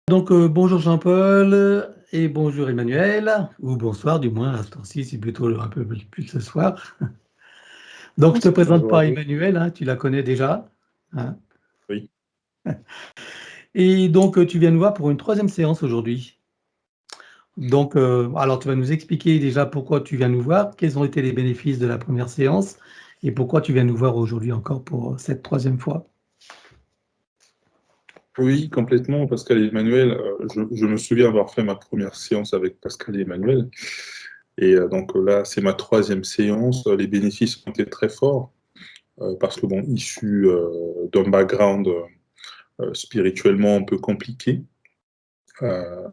Donc, bonjour Jean-Paul et bonjour Emmanuel, ou bonsoir du moins, à ce temps-ci, c'est plutôt un peu plus ce soir. Donc, je te présente Bonjour à pas vous. Emmanuel, hein, tu la connais déjà, hein. Oui, Et donc, tu viens nous voir pour une troisième séance aujourd'hui. Donc, alors tu vas nous expliquer déjà pourquoi tu viens nous voir, quels ont été les bénéfices de la première séance et pourquoi tu viens nous voir aujourd'hui encore pour cette troisième fois. oui, complètement. Pascal et Emmanuel, je me souviens avoir fait ma première séance avec Pascal et Emmanuel. Et donc là, c'est ma troisième séance. Les bénéfices ont été très forts parce que, bon, issu d'un background spirituellement un peu compliqué, euh,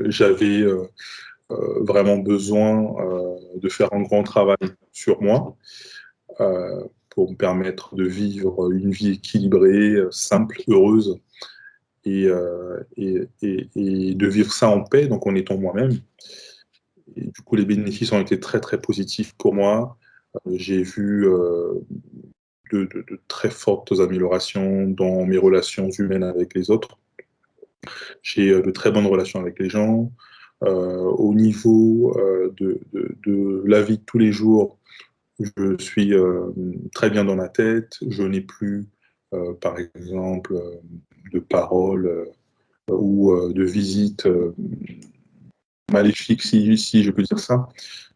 j'avais vraiment besoin de faire un grand travail sur moi pour me permettre de vivre une vie équilibrée, simple, heureuse et de vivre ça en paix, donc en étant moi-même. Et du coup, les bénéfices ont été très, très positifs pour moi. J'ai vu de très fortes améliorations dans mes relations humaines avec les autres. J'ai de très bonnes relations avec les gens. Au niveau de la vie de tous les jours, je suis très bien dans ma tête. Je n'ai plus, par exemple, de paroles ou de visites maléfiques, si je peux dire ça.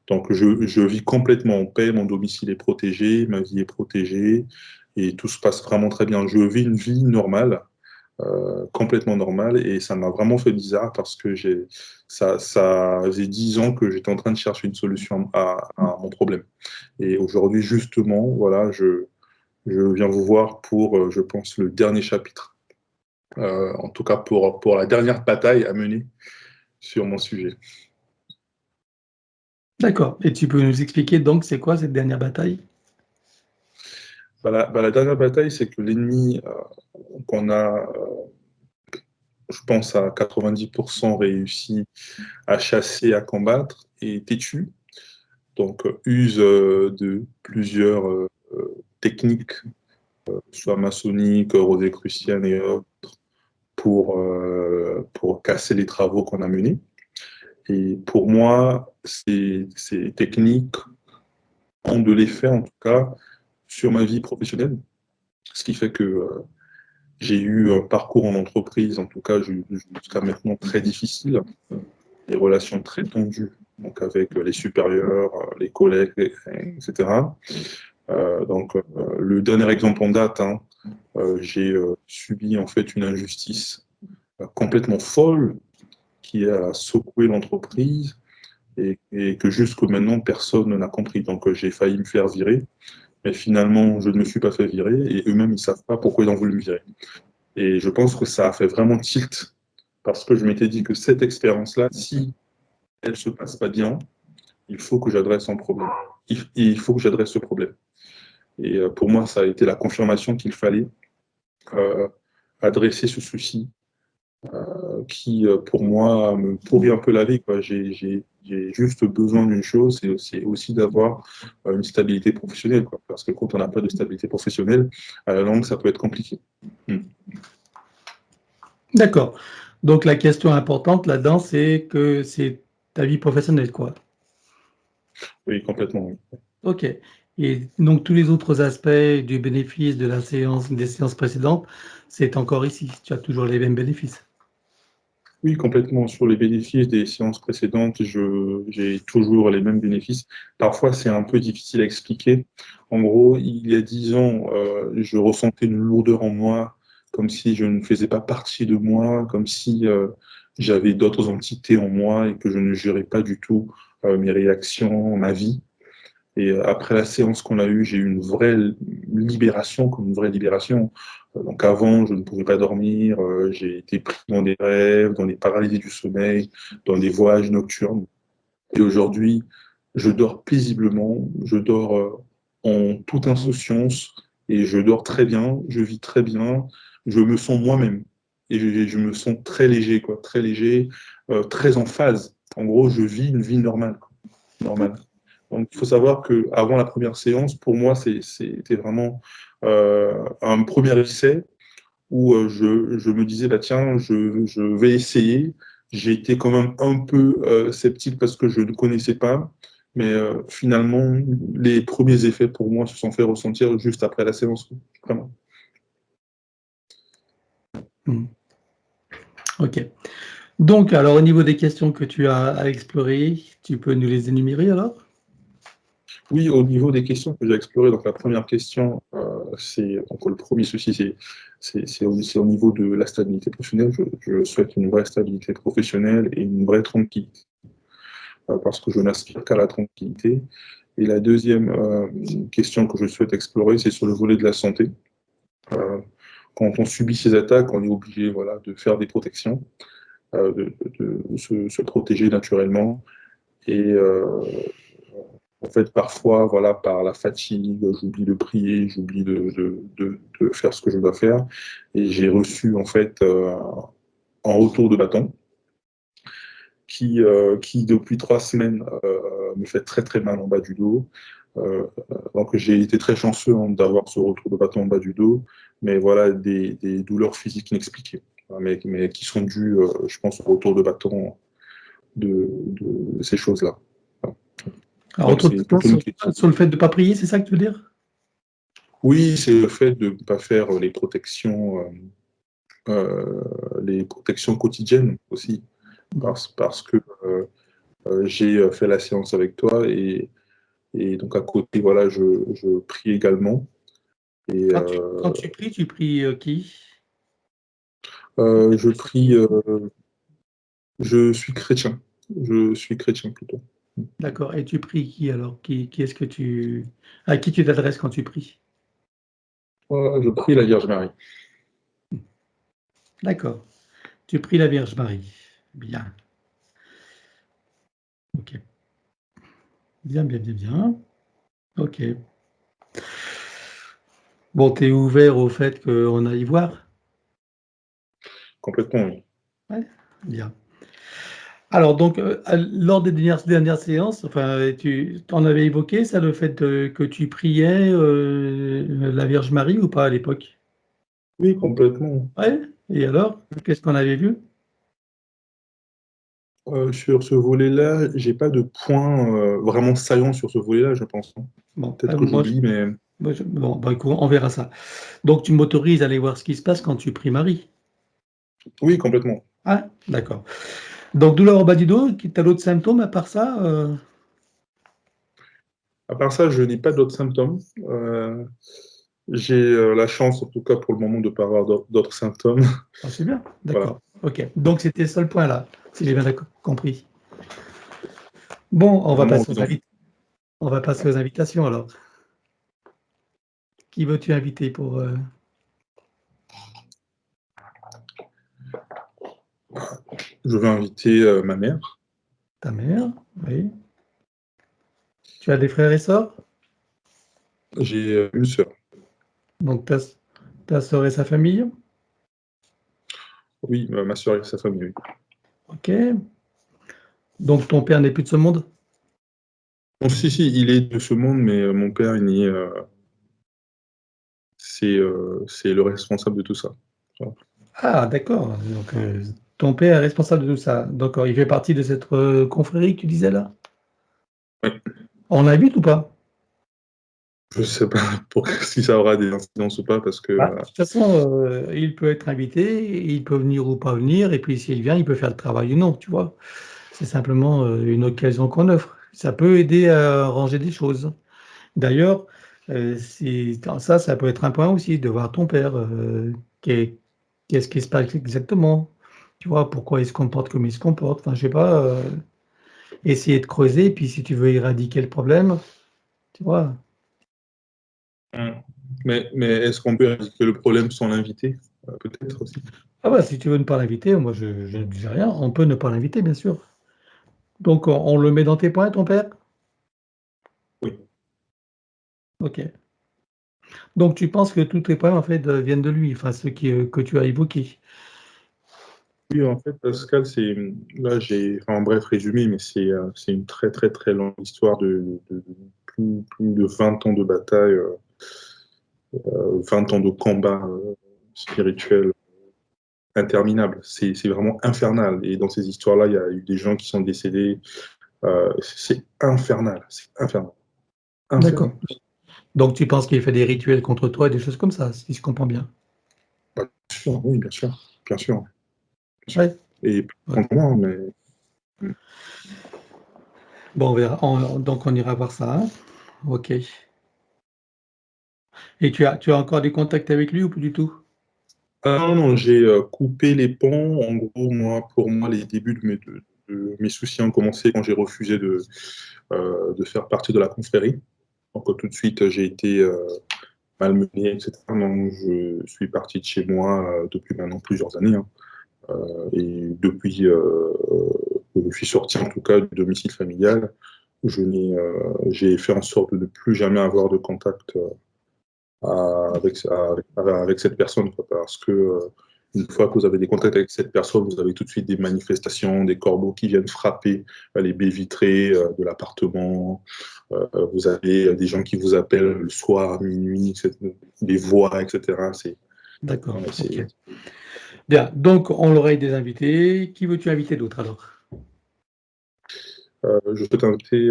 Donc, je vis complètement en paix, mon domicile est protégé, ma vie est protégée, et tout se passe vraiment très bien. Je vis une vie normale, complètement normale, et ça m'a vraiment fait bizarre parce que ça faisait 10 ans que j'étais en train de chercher une solution à mon problème. Et aujourd'hui, justement, voilà, je viens vous voir pour, je pense, le dernier chapitre, en tout cas pour la dernière bataille à mener sur mon sujet. D'accord. Et tu peux nous expliquer donc c'est quoi cette dernière bataille? La dernière bataille, c'est que l'ennemi qu'on a, je pense, à 90% réussi à chasser, à combattre, est têtu. Donc, use de plusieurs techniques, soit maçonniques, rosicruciennes et autres, pour casser les travaux qu'on a menés. Et pour moi, ces techniques ont de l'effet, en tout cas, sur ma vie professionnelle. Ce qui fait que j'ai eu un parcours en entreprise, en tout cas jusqu'à maintenant, très difficile, des relations très tendues, donc avec les supérieurs, les collègues, etc. Donc, le dernier exemple en date, hein, j'ai subi en fait une injustice complètement folle qui a secoué l'entreprise et que jusque maintenant personne n'a compris. Donc, j'ai failli me faire virer, mais finalement, je ne me suis pas fait virer et eux-mêmes, ils ne savent pas pourquoi ils ont voulu me virer. Et je pense que ça a fait vraiment tilt parce que je m'étais dit que cette expérience-là, si elle ne se passe pas bien, il faut que j'adresse un problème. Il faut que j'adresse ce problème. Et pour moi, ça a été la confirmation qu'il fallait euh, adresser ce souci qui, pour moi, me pourrit un peu la vie, quoi. J'ai juste besoin d'une chose, c'est aussi d'avoir une stabilité professionnelle, quoi. Parce que quand on n'a pas de stabilité professionnelle, à la longue, ça peut être compliqué. Mm. D'accord. Donc, la question importante là-dedans, c'est que c'est ta vie professionnelle, quoi. Oui, complètement. Oui. Ok. Et donc tous les autres aspects du bénéfice de la séance, des séances précédentes, c'est encore ici. Tu as toujours les mêmes bénéfices. Oui, complètement. Sur les bénéfices des séances précédentes, j'ai toujours les mêmes bénéfices. Parfois, c'est un peu difficile à expliquer. En gros, il y a 10 ans, je ressentais une lourdeur en moi, comme si je ne faisais pas partie de moi, comme si j'avais d'autres entités en moi et que je ne gérais pas du tout mes réactions, ma vie. Et après la séance qu'on a eue, j'ai eu une vraie libération, comme une vraie libération. Donc avant, je ne pouvais pas dormir, j'ai été pris dans des rêves, dans des paralysies du sommeil, dans des voyages nocturnes. Et aujourd'hui, je dors paisiblement, je dors en toute insouciance et je dors très bien, je vis très bien, je me sens moi-même. Et je me sens très léger, quoi, très léger, très en phase. En gros, je vis une vie normale, quoi, normale. Donc, il faut savoir qu'avant la première séance, pour moi, c'était vraiment un premier essai où je me disais, bah, tiens, je vais essayer. J'ai été quand même un peu sceptique parce que je ne connaissais pas, mais finalement, les premiers effets pour moi se sont fait ressentir juste après la séance, vraiment. Ok. Donc, alors, au niveau des questions que tu as à explorer, tu peux nous les énumérer alors? Oui, au niveau des questions que j'ai explorées, donc la première question, donc le premier souci, c'est au niveau de la stabilité professionnelle. Je souhaite une vraie stabilité professionnelle et une vraie tranquillité, parce que je n'aspire qu'à la tranquillité. Et la deuxième question que je souhaite explorer, c'est sur le volet de la santé. Quand on subit ces attaques, on est obligé, voilà, de faire des protections, de se protéger naturellement. Et en fait, parfois, voilà, par la fatigue, j'oublie de prier, j'oublie de faire ce que je dois faire. Et j'ai reçu, en fait, en retour de bâton, qui depuis 3 semaines, me fait très très mal en bas du dos. Donc j'ai été très chanceux d'avoir ce retour de bâton en bas du dos, mais voilà, des douleurs physiques inexpliquées, mais qui sont dues, je pense, au retour de bâton de ces choses-là. Alors, Donc autour de c'est toi, plutôt une question. sur le fait de ne pas prier, c'est ça que tu veux dire? Oui, c'est le fait de ne pas faire les protections quotidiennes aussi, parce que j'ai fait la séance avec toi et donc à côté, voilà, je prie également. Et Quand tu pries qui? je prie, je suis chrétien. Je suis chrétien plutôt. D'accord. Et tu pries qui alors? Qui est-ce que à qui tu t'adresses quand tu pries? Je prie la Vierge Marie. D'accord. Tu pries la Vierge Marie. Bien. Ok. Bien, bien, bien, bien. Ok. Bon, tu es ouvert au fait qu'on aille voir? Complètement, oui. Ouais. Bien. Alors donc, lors des dernières séances, enfin, tu en avais évoqué ça, le fait, que tu priais, la Vierge Marie ou pas à l'époque? Oui, complètement. Ouais? Et alors? Qu'est-ce qu'on avait vu? Sur ce volet-là, j'ai pas de point vraiment saillant sur ce volet-là, je pense. Bon, Peut-être que moi j'oublie, mais bon, bah, écoute, on verra ça. Donc tu m'autorises à aller voir ce qui se passe quand tu pries Marie? oui, complètement. Ah, d'accord. Donc douleur au bas du dos, tu as d'autres symptômes à part ça, À part ça, je n'ai pas d'autres symptômes. J'ai la chance, en tout cas pour le moment, de ne pas avoir d'autres symptômes. Ah, c'est bien, Voilà. d'accord. OK. Donc c'était le seul point là, si j'ai bien compris. Bon, Vraiment, oui, donc, on va passer aux invitations alors. Qui veux-tu inviter pour, je vais inviter ma mère. ta mère? Oui. Tu as des frères et sœurs? J'ai une sœur. Donc ta sœur et sa famille? Oui, ma sœur et sa famille, oui. OK. Donc ton père n'est plus de ce monde? Bon, si, il est de ce monde, mais mon père, c'est le responsable de tout ça. Voilà. Ah d'accord, donc ton père est responsable de tout ça. D'accord, il fait partie de cette, confrérie que tu disais là? Ouais. On l'invite ou pas? Je ne sais pas si ça aura des incidences ou pas, parce que Bah, de toute façon, il peut être invité, il peut venir ou pas venir et puis s'il vient, il peut faire le travail ou non, tu vois? C'est simplement, une occasion qu'on offre. Ça peut aider à arranger des choses. D'ailleurs, si dans ça, ça peut être un point aussi de voir ton père, qu'est-ce qui se passe exactement? Tu vois? Pourquoi il se comporte comme il se comporte? Enfin, je sais pas, essayer de creuser, puis si tu veux éradiquer le problème, tu vois? Mmh. Mais est-ce qu'on peut éradiquer le problème sans l'inviter? Peut-être aussi. Ah bah, si tu veux ne pas l'inviter, moi je ne dis rien, on peut ne pas l'inviter, bien sûr. Donc on le met dans tes points, ton père? Oui. OK. Donc tu penses que tous tes points, en fait, viennent de lui, enfin ceux que tu as évoqués? Oui, en fait, Pascal, là, en bref résumé, mais c'est une très, très, très longue histoire de plus de 20 ans de bataille, 20 ans de combat. spirituel interminable. C'est vraiment infernal. Et dans ces histoires-là, il y a eu des gens qui sont décédés. C'est infernal. C'est infernal. D'accord. Donc tu penses qu'il fait des rituels contre toi et des choses comme ça, si je comprends bien? Bien sûr, oui, bien sûr. Bien sûr. Ouais. Et contre moi, mais Bon, on verra. Donc on ira voir ça, hein? OK. Et tu as encore des contacts avec lui ou plus du tout? non, non, j'ai coupé les ponts. En gros, pour moi, les débuts de mes soucis ont commencé quand j'ai refusé de faire partie de la confrérie. Donc tout de suite, j'ai été malmené, etc. Donc je suis parti de chez moi depuis maintenant plusieurs années, hein. Et depuis que je suis sorti en tout cas du domicile familial, j'ai fait en sorte de ne plus jamais avoir de contact avec cette personne, quoi, parce que une fois que vous avez des contacts avec cette personne, vous avez tout de suite des manifestations, des corbeaux qui viennent frapper les baies vitrées de l'appartement. Vous avez des gens qui vous appellent le soir, à minuit, des voix, etc. D'accord, C'est- OK. Bien, donc on l'oreille des invités. Qui veux-tu inviter d'autre alors? je peux t'inviter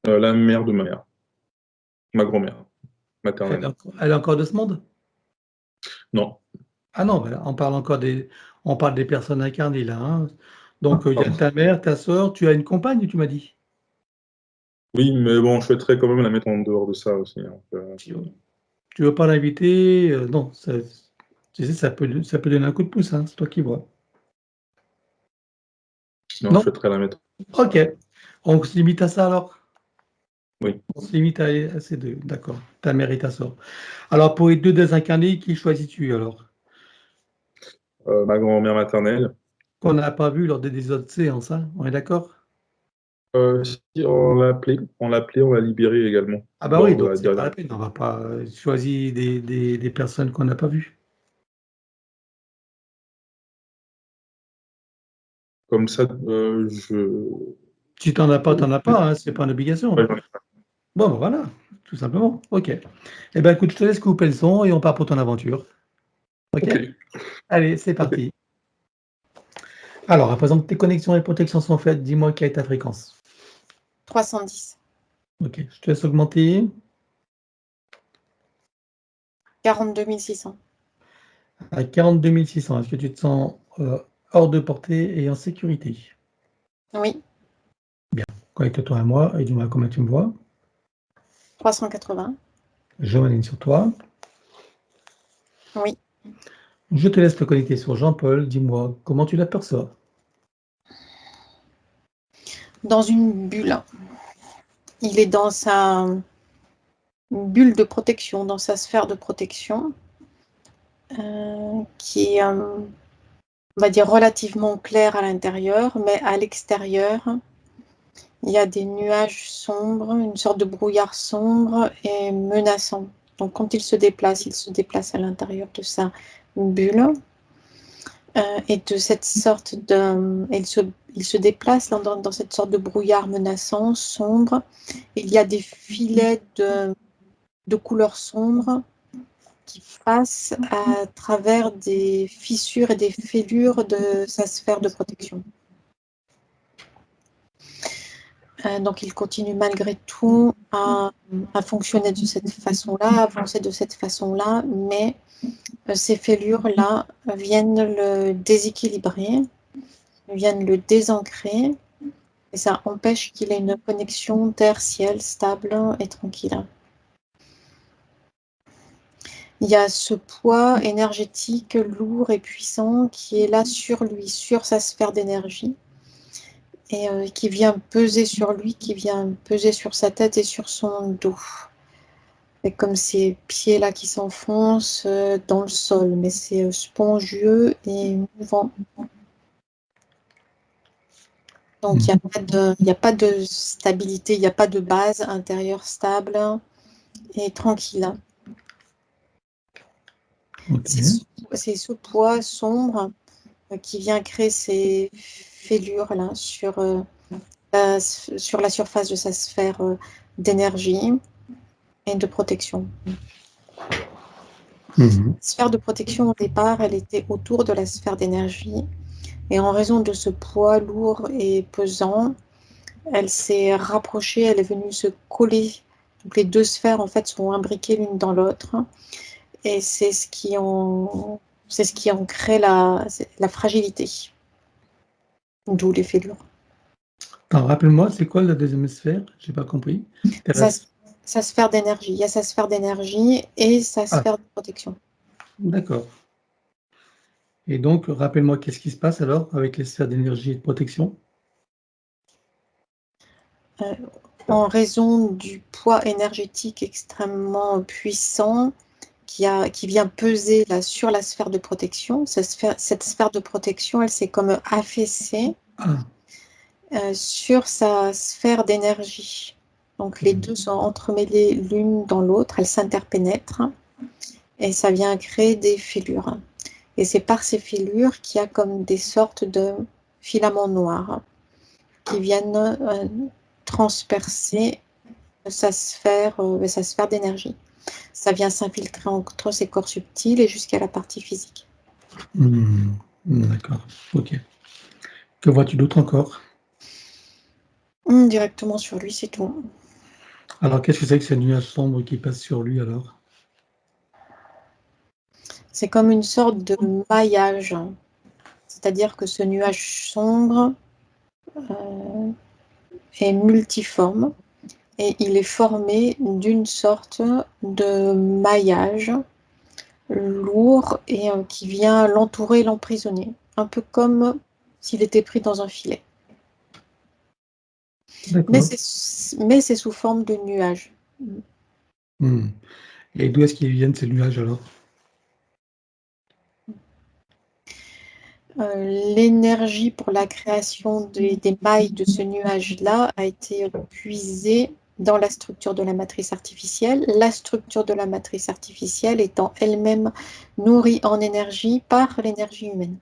la mère de ma mère, ma grand-mère maternelle. Elle est encore de ce monde? Non. Ah non, ben, on parle des personnes incarnées là, hein. Donc il y a Pardon. ta mère, ta sœur, tu as une compagne, tu m'as dit? Oui, mais bon, je souhaiterais quand même la mettre en dehors de ça aussi, hein. Tu veux pas l'inviter? Non, tu sais, ça peut donner un coup de pouce, hein, c'est toi qui vois. Non, je Non? souhaiterais la mettre. OK. On se limite à ça alors? Oui. On se limite à ces 2, d'accord. Ta mère et ta sœur. Alors pour les 2 désincarnés, qui choisis-tu alors? Ma grand-mère maternelle. Qu'on n'a pas vu lors des autres séances, hein, on est d'accord? Si on l'a libérée également Ah bah oui, lors de donc la c'est pas dernière. la peine, on va pas, choisir des personnes qu'on n'a pas vues. Comme ça, Si tu en as pas, tu en as pas, hein, c'est pas une obligation. ouais, j'en ai pas. Bon, bah, voilà, tout simplement. OK. Eh ben, écoute, je te laisse couper le son et on part pour ton aventure. OK? Ok, Allez, c'est ok. parti. Alors, à présent que tes connexions et protections sont faites, dis-moi quelle est ta fréquence? 310, OK, je te laisse augmenter 42 600. à 42 600. Est-ce que tu te sens, hors de portée et en sécurité? Oui, Connecte-toi à moi et dis-moi combien tu me vois. 380. Je m'aligne sur toi. Oui, Je te laisse te connecter sur Jean-Paul. Dis-moi comment tu l'aperçois? dans une bulle. Il est dans sa bulle de protection, dans sa sphère de protection, qui est, on va dire, relativement claire à l'intérieur, mais à l'extérieur, il y a des nuages sombres, une sorte de brouillard sombre et menaçant. Donc quand il se déplace à l'intérieur de sa bulle. Et de cette sorte de, il se déplace dans cette sorte de brouillard menaçant, sombre. Il y a des filets de couleur sombre qui passent à travers des fissures et des fêlures de sa sphère de protection. Donc il continue malgré tout à fonctionner de cette façon-là, à avancer de cette façon-là, mais ces fêlures-là viennent le déséquilibrer, viennent le désancrer, et ça empêche qu'il ait une connexion terre-ciel stable et tranquille. Il y a ce poids énergétique lourd et puissant qui est là sur lui, sur sa sphère d'énergie, et qui vient peser sur lui, qui vient peser sur sa tête et sur son dos. C'est comme ces pieds-là qui s'enfoncent dans le sol, mais c'est spongieux et mouvant. Donc il n'y a pas de stabilité, il n'y a pas de base intérieure stable et tranquille. OK. C'est ce poids sombre qui vient créer ces fêlures-là sur la surface de sa sphère d'énergie et de protection. Mhm. La sphère de protection, au départ, elle était autour de la sphère d'énergie. Et en raison de ce poids lourd et pesant, elle s'est rapprochée, elle est venue se coller. Donc les deux sphères, en fait, sont imbriquées l'une dans l'autre. Et c'est ce qui en crée la fragilité. D'où les fêlures. Attends, rappelle-moi, c'est quoi la deuxième sphère? J'ai pas compris. Sa sphère d'énergie. Il y a sa sphère d'énergie et sa Ah. sphère de protection. D'accord. Et donc, rappelle-moi, qu'est-ce qui se passe alors avec les sphères d'énergie et de protection? En raison du poids énergétique extrêmement puissant qui vient peser là, sur la sphère de protection, cette sphère de protection, elle s'est comme affaissée sur sa sphère d'énergie. Donc les deux sont entremêlés l'une dans l'autre, elles s'interpénètrent et ça vient créer des fêlures. Et c'est par ces fêlures qu'il y a comme des sortes de filaments noirs qui viennent transpercer sa sphère d'énergie. Ça vient s'infiltrer entre ces corps subtils et jusqu'à la partie physique. D'accord, ok. Que vois-tu d'autre encore? Directement sur lui, c'est tout. Alors, qu'est-ce que c'est que ce nuage sombre qui passe sur lui alors? C'est comme une sorte de maillage. C'est-à-dire que ce nuage sombre est multiforme et il est formé d'une sorte de maillage lourd et qui vient l'entourer, l'emprisonner. Un peu comme s'il était pris dans un filet. Mais c'est sous forme de nuage. Et d'où est-ce qu'ils viennent ces nuages alors? L'énergie pour la création des mailles de ce nuage-là a été puisée dans la structure de la matrice artificielle. La structure de la matrice artificielle étant elle-même nourrie en énergie par l'énergie humaine.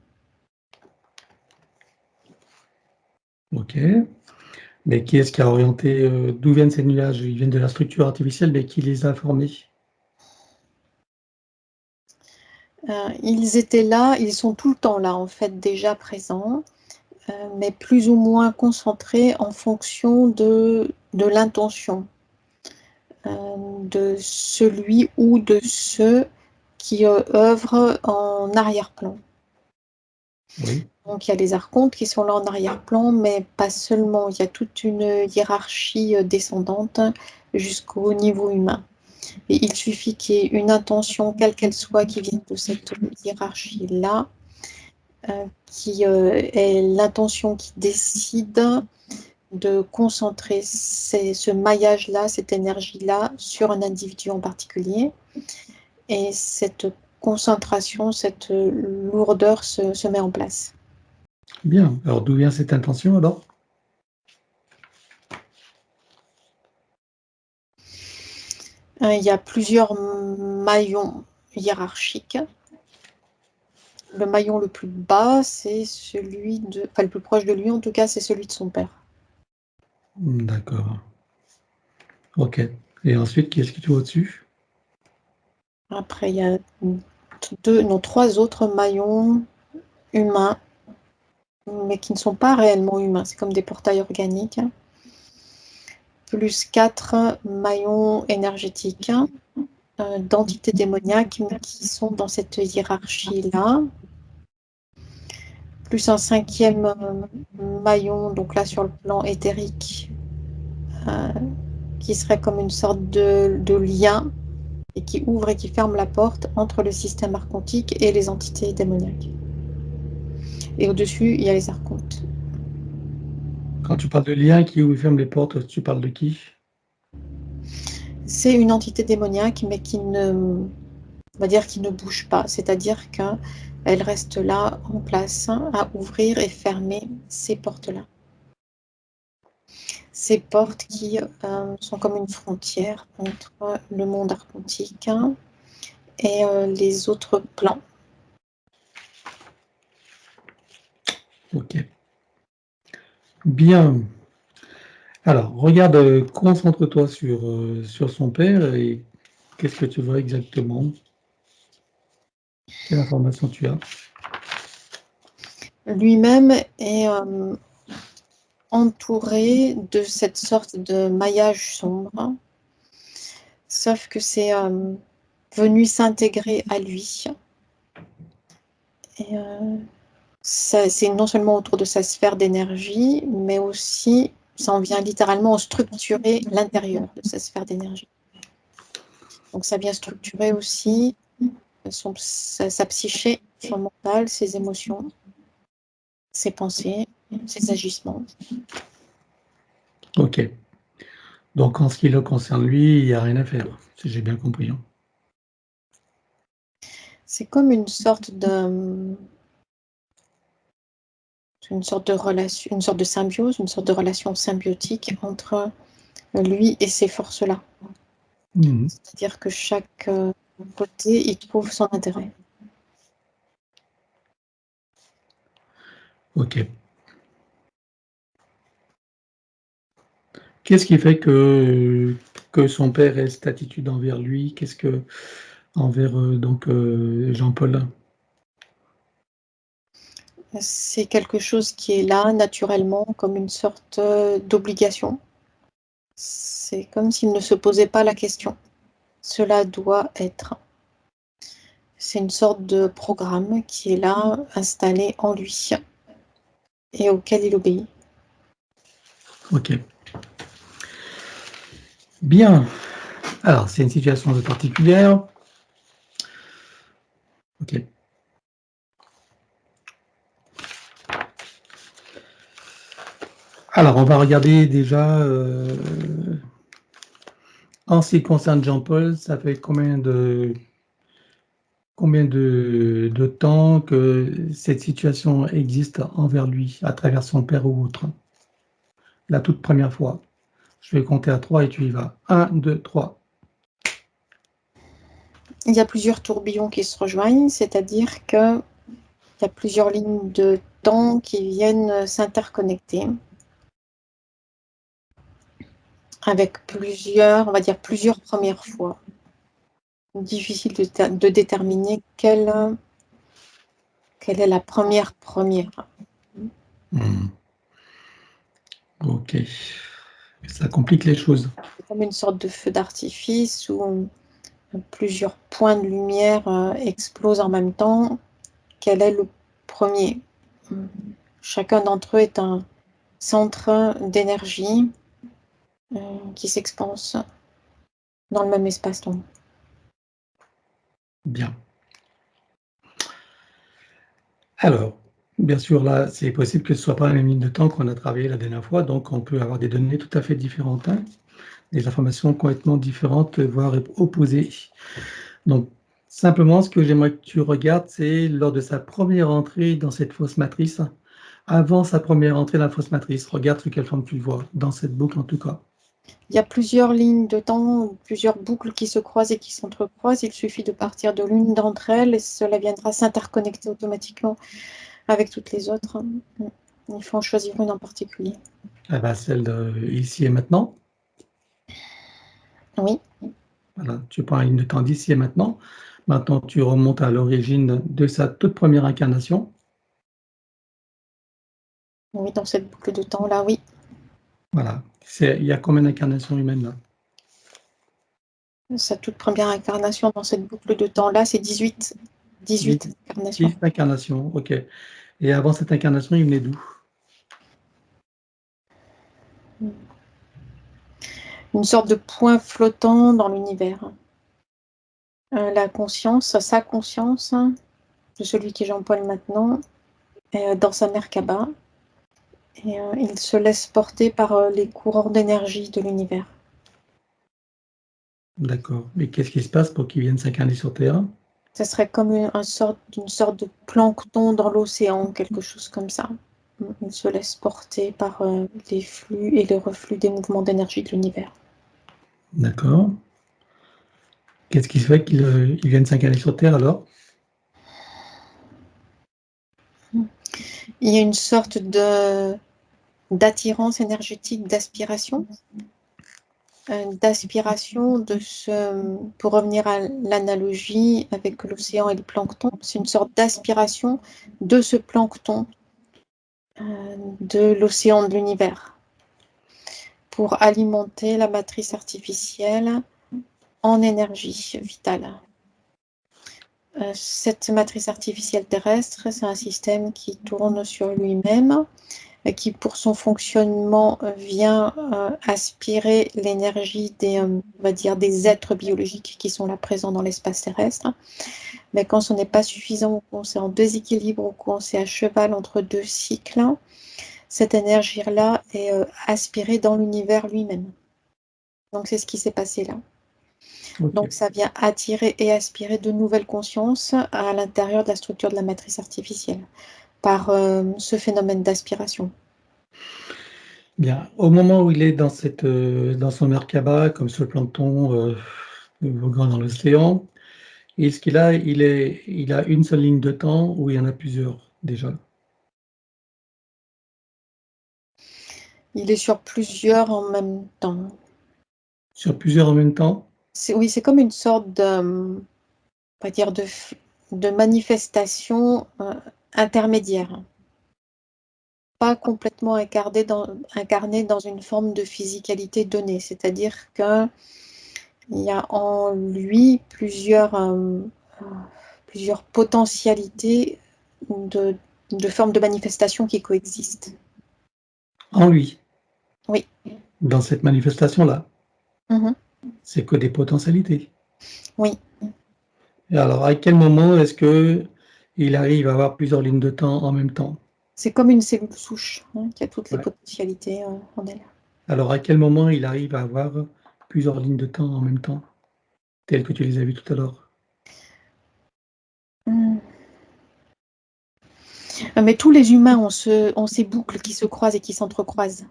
Ok. Mais qui est-ce qui a orienté, d'où viennent ces nuages? Ils viennent de la structure artificielle, mais qui les a formés? Ils étaient là, ils sont tout le temps là, en fait, déjà présents, mais plus ou moins concentrés en fonction de l'intention de celui ou de ceux qui œuvrent en arrière-plan. Oui. Donc il y a les archontes qui sont là en arrière-plan, mais pas seulement. Il y a toute une hiérarchie descendante jusqu'au niveau humain. Et il suffit qu'il y ait une intention, quelle qu'elle soit, qui vienne de cette hiérarchie-là, qui est l'intention qui décide de concentrer ce maillage-là, cette énergie-là, sur un individu en particulier. Et cette concentration, cette lourdeur se met en place. Bien. Alors, d'où vient cette intention alors? Il y a plusieurs maillons hiérarchiques. Le maillon le plus bas, c'est celui de... Enfin, le plus proche de lui, en tout cas, c'est celui de son père. D'accord. Ok. Et ensuite, qui est-ce qui est au-dessus? Après, il y a trois autres maillons humains, mais qui ne sont pas réellement humains. C'est comme des portails organiques. Plus 4 maillons énergétiques d'entités démoniaques qui sont dans cette hiérarchie-là. Plus un 5e maillon, donc là sur le plan éthérique, qui serait comme une sorte de lien et qui ouvre et qui ferme la porte entre le système archontique et les entités démoniaques. Et au-dessus, il y a les archontes. Quand tu parles de lien qui ouvre et ferme les portes, tu parles de qui? C'est une entité démoniaque, mais qui ne, on va dire, qui ne bouge pas. C'est-à-dire qu'elle reste là, en place, à ouvrir et fermer ces portes-là. Ces portes qui sont comme une frontière entre le monde archontique et les autres plans. Ok. Bien. Alors, regarde, concentre-toi sur son père et qu'est-ce que tu vois exactement? Quelle information tu as? Lui-même est entouré de cette sorte de maillage sombre, sauf que c'est venu s'intégrer à lui. Et c'est non seulement autour de sa sphère d'énergie, mais aussi, ça en vient littéralement structurer l'intérieur de sa sphère d'énergie. Donc ça vient structurer aussi sa psyché, son mental, ses émotions, ses pensées, ses agissements. Ok. Donc, en ce qui le concerne, lui, il n'y a rien à faire, si j'ai bien compris. Hein. C'est comme une sorte de relation, une sorte de symbiose, une sorte de relation symbiotique entre lui et ces forces-là. Mhm. C'est-à-dire que chaque côté y trouve son intérêt. Ok. Qu'est-ce qui fait que son père ait cette attitude envers lui? Qu'est-ce que envers Jean-Paul? C'est quelque chose qui est là naturellement comme une sorte d'obligation. C'est comme s'il ne se posait pas la question. Cela doit être. C'est une sorte de programme qui est là, installé en lui et auquel il obéit. Ok. Bien. Alors, c'est une situation un peu particulière. Ok. Alors, on va regarder déjà, en ce qui concerne Jean-Paul, ça fait combien de temps que cette situation existe envers lui, à travers son père ou autre? La toute première fois. Je vais compter à 3 et tu y vas. 1, 2, 3. Il y a plusieurs tourbillons qui se rejoignent, c'est-à-dire qu'il y a plusieurs lignes de temps qui viennent s'interconnecter avec plusieurs, on va dire plusieurs premières fois. Difficile de déterminer quelle est la première. Ok. Ça complique les choses. C'est comme une sorte de feu d'artifice où plusieurs points de lumière explosent en même temps. Quel est le premier? Chacun d'entre eux est un centre d'énergie qui s'expanse dans le même espace-temps. Bien. Alors, bien sûr, là, c'est possible que ce ne soit pas la même ligne de temps qu'on a travaillé la dernière fois, donc on peut avoir des données tout à fait différentes, hein, des informations complètement différentes, voire opposées. Donc, simplement, ce que j'aimerais que tu regardes, c'est lors de sa première entrée dans cette fausse matrice, avant sa première entrée dans la fausse matrice. Regarde sous quelle forme tu le vois, dans cette boucle en tout cas. Il y a plusieurs lignes de temps, plusieurs boucles qui se croisent et qui s'entrecroisent. Il suffit de partir de l'une d'entre elles et cela viendra s'interconnecter automatiquement avec toutes les autres. Il faut en choisir une en particulier. Ah ben, celle de ici et maintenant. Oui. Voilà, tu prends une ligne de temps d'ici et maintenant. Maintenant, tu remontes à l'origine de sa toute première incarnation. Oui, dans cette boucle de temps-là, oui. Voilà. Il y a combien d'incarnations humaines là? Sa toute première incarnation dans cette boucle de temps-là, c'est 18. 18 incarnations. 10 incarnations, ok. Et avant cette incarnation, il venait d'où? Une sorte de point flottant dans l'univers. La conscience, sa conscience de celui qui est Jean-Paul maintenant, dans sa Merkaba. Et il se laisse porter par les courants d'énergie de l'univers. D'accord. Mais qu'est-ce qui se passe pour qu'il vienne s'incarner sur Terre? Ça serait comme une sorte de plancton dans l'océan, quelque chose comme ça. Il se laisse porter par les flux et les reflux des mouvements d'énergie de l'univers. D'accord. Qu'est-ce qui fait qu'il vienne s'incarner sur Terre alors? Il y a une sorte d'attirance énergétique, d'aspiration. d'aspiration pour revenir à l'analogie avec l'océan et le plancton, c'est une sorte d'aspiration de ce plancton de l'océan de l'univers pour alimenter la matrice artificielle en énergie vitale. Cette matrice artificielle terrestre, c'est un système qui tourne sur lui-même, qui pour son fonctionnement vient aspirer l'énergie on va dire, des êtres biologiques qui sont là présents dans l'espace terrestre. Mais quand ce n'est pas suffisant, ou qu'on c'est en déséquilibre, ou qu'on c'est à cheval entre deux cycles, cette énergie-là est aspirée dans l'univers lui-même. Donc c'est ce qui s'est passé là. Ok. Donc ça vient attirer et aspirer de nouvelles consciences à l'intérieur de la structure de la matrice artificielle par ce phénomène d'aspiration. Bien. Au moment où il est dans son Merkaba, comme ce plancton voguant dans l'océan, est-ce qu'il a une seule ligne de temps ou il y en a plusieurs déjà? Il est sur plusieurs en même temps. Sur plusieurs en même temps? Oui, c'est comme une sorte de, on va dire de manifestation intermédiaire. Pas complètement incarné dans une forme de physicalité donnée. C'est-à-dire qu'il y a en lui plusieurs potentialités de formes de manifestation qui coexistent. En lui? Oui. Dans cette manifestation-là? Mhm. C'est que des potentialités? Oui. Et alors, à quel moment est-ce qu'il arrive à avoir plusieurs lignes de temps en même temps? C'est comme une cellule souche qui a toutes les Ouais. potentialités en elle. Alors, à quel moment il arrive à avoir plusieurs lignes de temps en même temps, telles que tu les as vues tout à l'heure? Mais tous les humains ont ces boucles qui se croisent et qui s'entrecroisent.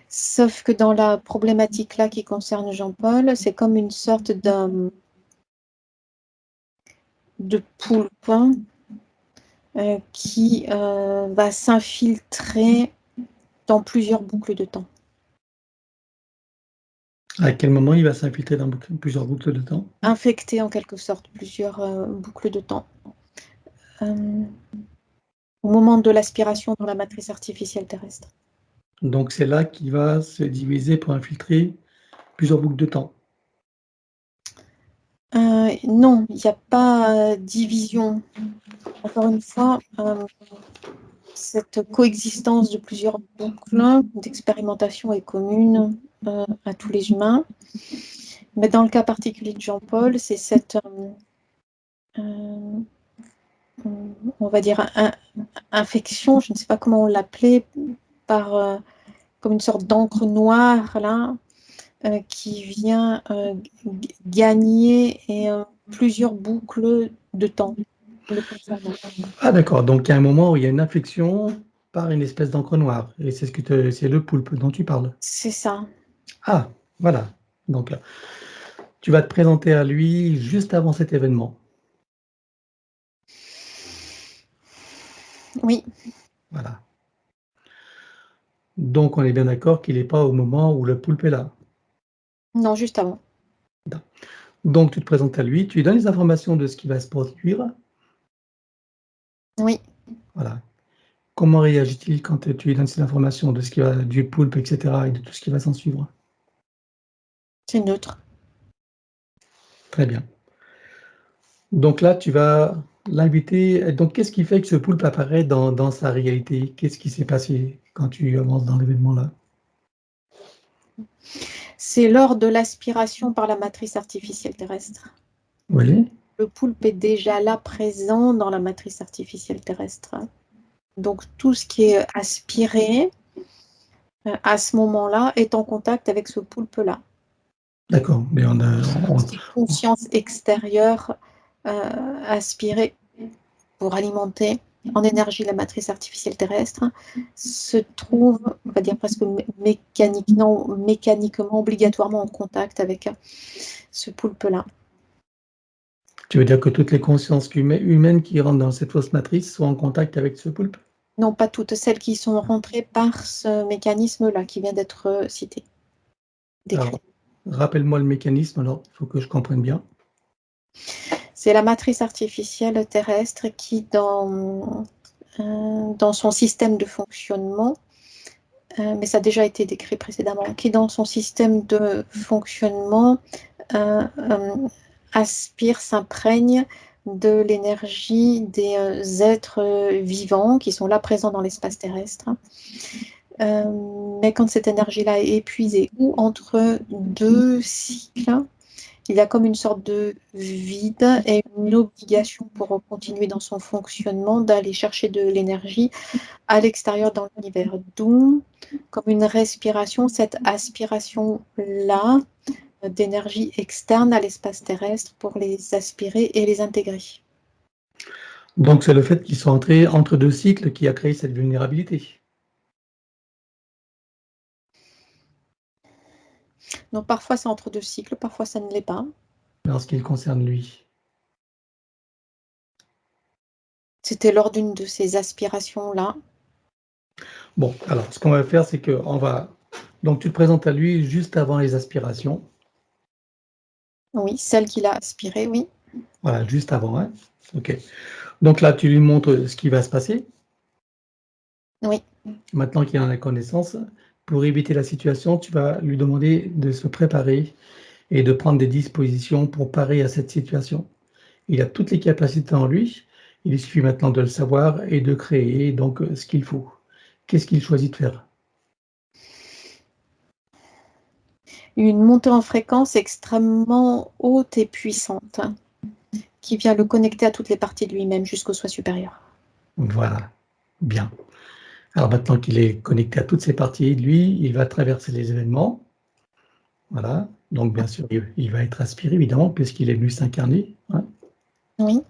Sauf que dans la problématique là qui concerne Jean-Paul, c'est comme une sorte de poulpe qui va s'infiltrer dans plusieurs boucles de temps. À quel moment il va s'infiltrer dans plusieurs boucles de temps? Infecter en quelque sorte plusieurs boucles de temps. Au moment de l'aspiration dans la matrice artificielle terrestre. Donc c'est là qu'il va se diviser pour infiltrer plusieurs boucles de temps. Non, il n'y a pas division. Encore une fois, cette coexistence de plusieurs boucles d'expérimentation est commune à tous les humains. Mais dans le cas particulier de Jean-Paul, c'est cette, on va dire, infection, je ne sais pas comment on l'appelait, par comme une sorte d'encre noire là, qui vient gagner plusieurs boucles de temps. Ah d'accord, donc il y a un moment où il y a une infection par une espèce d'encre noire, et c'est c'est le poulpe dont tu parles. C'est ça. Ah, voilà. Donc tu vas te présenter à lui juste avant cet événement. Oui. Voilà. Donc on est bien d'accord qu'il n'est pas au moment où le poulpe est là. Non, juste avant. Donc tu te présentes à lui, tu lui donnes les informations de ce qui va se produire. Oui. Voilà. Comment réagit-il quand tu lui donnes ces informations de ce qui va, du poulpe, etc., et de tout ce qui va s'en suivre? C'est neutre. Très bien. Donc là, tu vas l'inviter. Donc, qu'est-ce qui fait que ce poulpe apparaît dans sa réalité? Qu'est-ce qui s'est passé quand tu avances dans l'événement là? C'est lors de l'aspiration par la matrice artificielle terrestre. Oui. Le poulpe est déjà là, présent dans la matrice artificielle terrestre. Donc, tout ce qui est aspiré à ce moment-là est en contact avec ce poulpe-là. D'accord. Mais C'est conscience extérieure aspirée pour alimenter en énergie la matrice artificielle terrestre se trouve, on va dire presque mécaniquement, obligatoirement en contact avec ce poulpe-là. tu veux dire que toutes les consciences humaines qui rentrent dans cette fausse matrice sont en contact avec ce poulpe? Non, pas toutes celles qui sont rentrées par ce mécanisme-là qui vient d'être cité. décrit. Alors, rappelle-moi le mécanisme, alors, il faut que je comprenne bien. C'est la matrice artificielle terrestre qui, dans son système de fonctionnement, mais ça a déjà été décrit précédemment, qui dans son système de fonctionnement aspire, s'imprègne de l'énergie des êtres vivants qui sont là présents dans l'espace terrestre. Mais quand cette énergie-là est épuisée ou entre deux cycles, il y a comme une sorte de vide et une obligation pour continuer dans son fonctionnement d'aller chercher de l'énergie à l'extérieur dans l'univers. D'où, comme une respiration, cette aspiration-là d'énergie externe à l'espace terrestre pour les aspirer et les intégrer. Donc, c'est le fait qu'ils soient entrés entre deux cycles qui a créé cette vulnérabilité. Donc parfois c'est entre deux cycles, parfois ça ne l'est pas. En ce qui le concerne lui. C'était lors d'une de ces aspirations-là. Bon, alors, ce qu'on va faire, c'est qu'on va... Donc, tu te présentes à lui juste avant les aspirations. Oui, celle qu'il a aspirée, oui. Voilà, juste avant, hein. OK. Donc là, tu lui montres ce qui va se passer. Oui. Maintenant qu'il en a connaissance, pour éviter la situation, tu vas lui demander de se préparer et de prendre des dispositions pour parer à cette situation. Il a toutes les capacités en lui, il suffit maintenant de le savoir et de créer donc ce qu'il faut. Qu'est-ce qu'il choisit de faire? Une montée en fréquence extrêmement haute et puissante qui vient le connecter à toutes les parties de lui-même jusqu'au soi supérieur. Voilà, bien. Alors maintenant qu'il est connecté à toutes ces parties de lui, il va traverser les événements. Voilà, donc bien sûr, il va être aspiré évidemment puisqu'il est venu s'incarner, hein. Oui.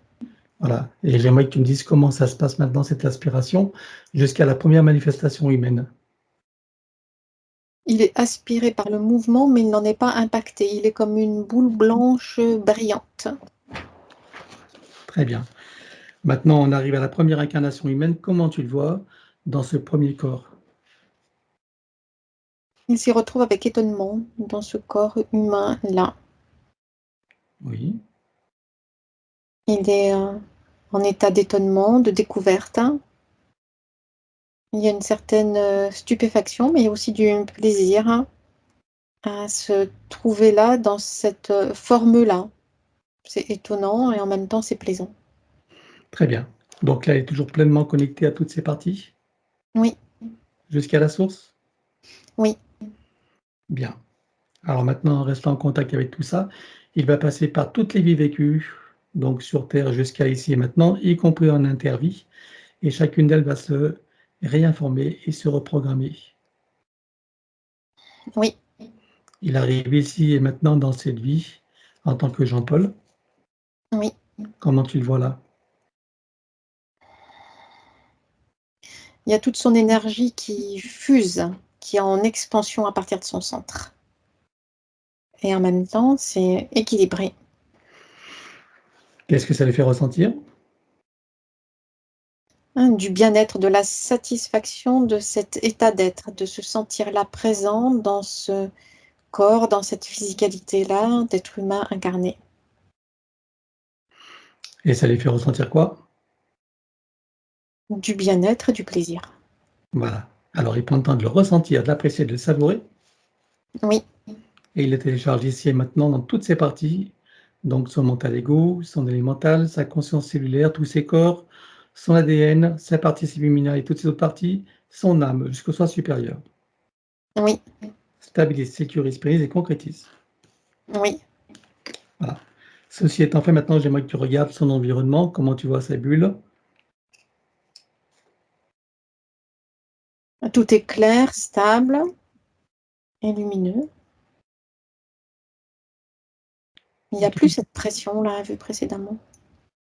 Voilà, et j'aimerais que tu me dises comment ça se passe maintenant, cette aspiration, jusqu'à la première manifestation humaine. Il est aspiré par le mouvement, mais il n'en est pas impacté. Il est comme une boule blanche brillante. Très bien. Maintenant, on arrive à la première incarnation humaine. Comment tu le vois dans ce premier corps? Il s'y retrouve avec étonnement dans ce corps humain-là. Oui, Il est en état d'étonnement, de découverte. Il y a une certaine stupéfaction, mais il y a aussi du plaisir à se trouver là, dans cette forme-là. C'est étonnant et en même temps, c'est plaisant. très bien. Donc là, il est toujours pleinement connecté à toutes ces parties, Oui, jusqu'à la source? oui, Bien. Alors maintenant, en restant en contact avec tout ça, il va passer par toutes les vies vécues, donc sur Terre jusqu'à ici et maintenant, y compris en intervie, et chacune d'elles va se réinformer et se reprogrammer. oui. Il arrive ici et maintenant dans cette vie, en tant que Jean-Paul. Oui. Comment tu le vois là? Il y a toute son énergie qui fuse, qui est en expansion à partir de son centre. Et en même temps, c'est équilibré. Qu'est-ce que ça lui fait ressentir? Du bien-être, de la satisfaction de cet état d'être, de se sentir là présent dans ce corps, dans cette physicalité-là, d'être humain incarné. Et ça lui fait ressentir quoi? Du bien-être et du plaisir. Voilà. Alors il prend le temps de le ressentir, de l'apprécier, de le savourer, Oui, et il le télécharge ici et maintenant dans toutes ses parties, donc son mental ego, son élémental, sa conscience cellulaire, tous ses corps, son ADN, sa partie subliminale et toutes ses autres parties, son âme, jusqu'au soi supérieur. oui, Stabilise, sécurise, périse et concrétise. oui. Voilà. Ceci étant fait, maintenant j'aimerais que tu regardes son environnement, comment tu vois sa bulle. Tout est clair, stable et lumineux. Il n'y a plus cette pression-là vue précédemment.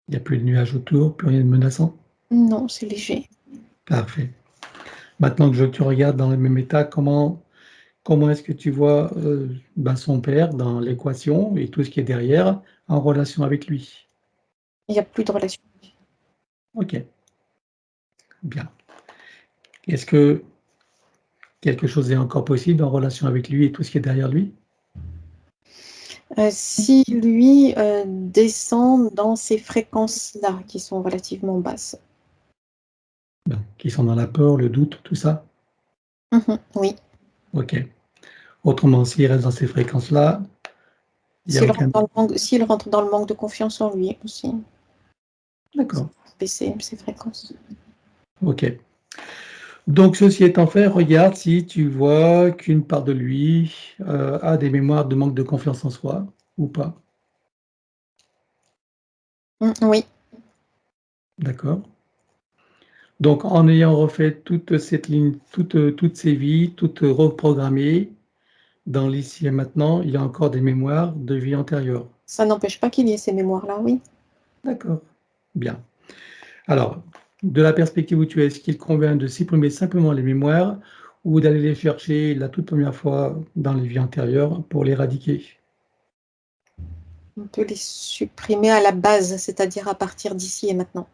Il n'y a plus de nuages autour, plus rien de menaçant. Non, c'est léger. Parfait. Maintenant que je te regarde dans le même état, comment est-ce que tu vois son père dans l'équation et tout ce qui est derrière en relation avec lui? Il n'y a plus de relation. Ok, bien. quelque chose est encore possible en relation avec lui et tout ce qui est derrière lui? Si lui descend dans ces fréquences-là, qui sont relativement basses. Ben, qui sont dans la peur, le doute, tout ça? Oui. OK. Autrement, s'il reste dans ces fréquences-là, il y a aucun... S'il rentre dans le manque de confiance en lui aussi, D'accord. baisser ses fréquences. OK. Donc, ceci étant fait, regarde si tu vois qu'une part de lui a des mémoires de manque de confiance en soi ou pas. Oui, D'accord. Donc, en ayant refait toute cette ligne, toutes ces vies, toutes reprogrammées, dans l'ici et maintenant, il y a encore des mémoires de vie antérieure. ça n'empêche pas qu'il y ait ces mémoires-là, oui. D'accord. Bien. Alors, de la perspective où tu es, est-ce qu'il convient de supprimer simplement les mémoires ou d'aller les chercher la toute première fois dans les vies antérieures pour l'éradiquer? On peut les supprimer à la base, c'est-à-dire à partir d'ici et maintenant.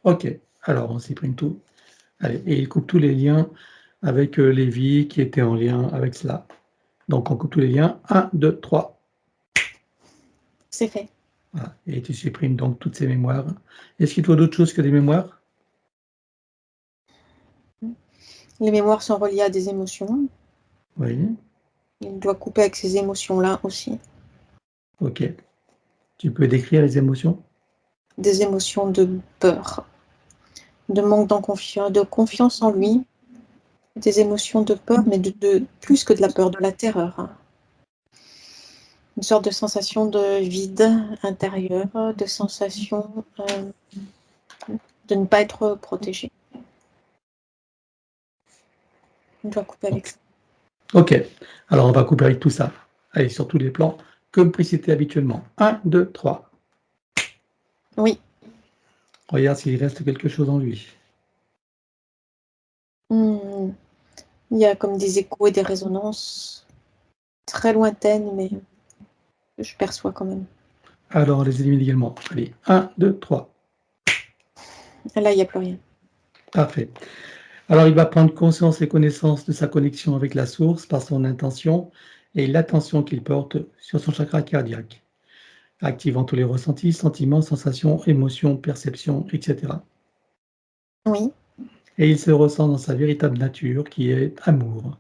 OK. Alors, on supprime tout. Allez, et il coupe tous les liens avec les vies qui étaient en lien avec cela. Donc, on coupe tous les liens. 1, 2, 3. C'est fait. Voilà. Et tu supprimes donc toutes ces mémoires. Est-ce qu'il faut d'autres choses que des mémoires? Les mémoires sont reliées à des émotions. Oui. Il doit couper avec ces émotions-là aussi. OK. Tu peux décrire les émotions? Des émotions de peur, de manque de confiance en lui, des émotions de peur, mais plus que de la peur, de la terreur. Une sorte de sensation de vide intérieur, de sensation de ne pas être protégé. On doit couper avec ça. OK. Alors, on va couper avec tout ça. Allez, sur tous les plans, comme précité habituellement. 1, 2, 3. Oui. Regarde s'il reste quelque chose en lui. Il y a comme des échos et des résonances très lointaines, mais je perçois quand même. Alors, on les élimine également. Allez, 1, 2, 3. Là, il n'y a plus rien. Parfait. Alors, il va prendre conscience et connaissance de sa connexion avec la source par son intention et l'attention qu'il porte sur son chakra cardiaque, activant tous les ressentis, sentiments, sensations, émotions, perceptions, etc. Oui. Et il se ressent dans sa véritable nature qui est amour,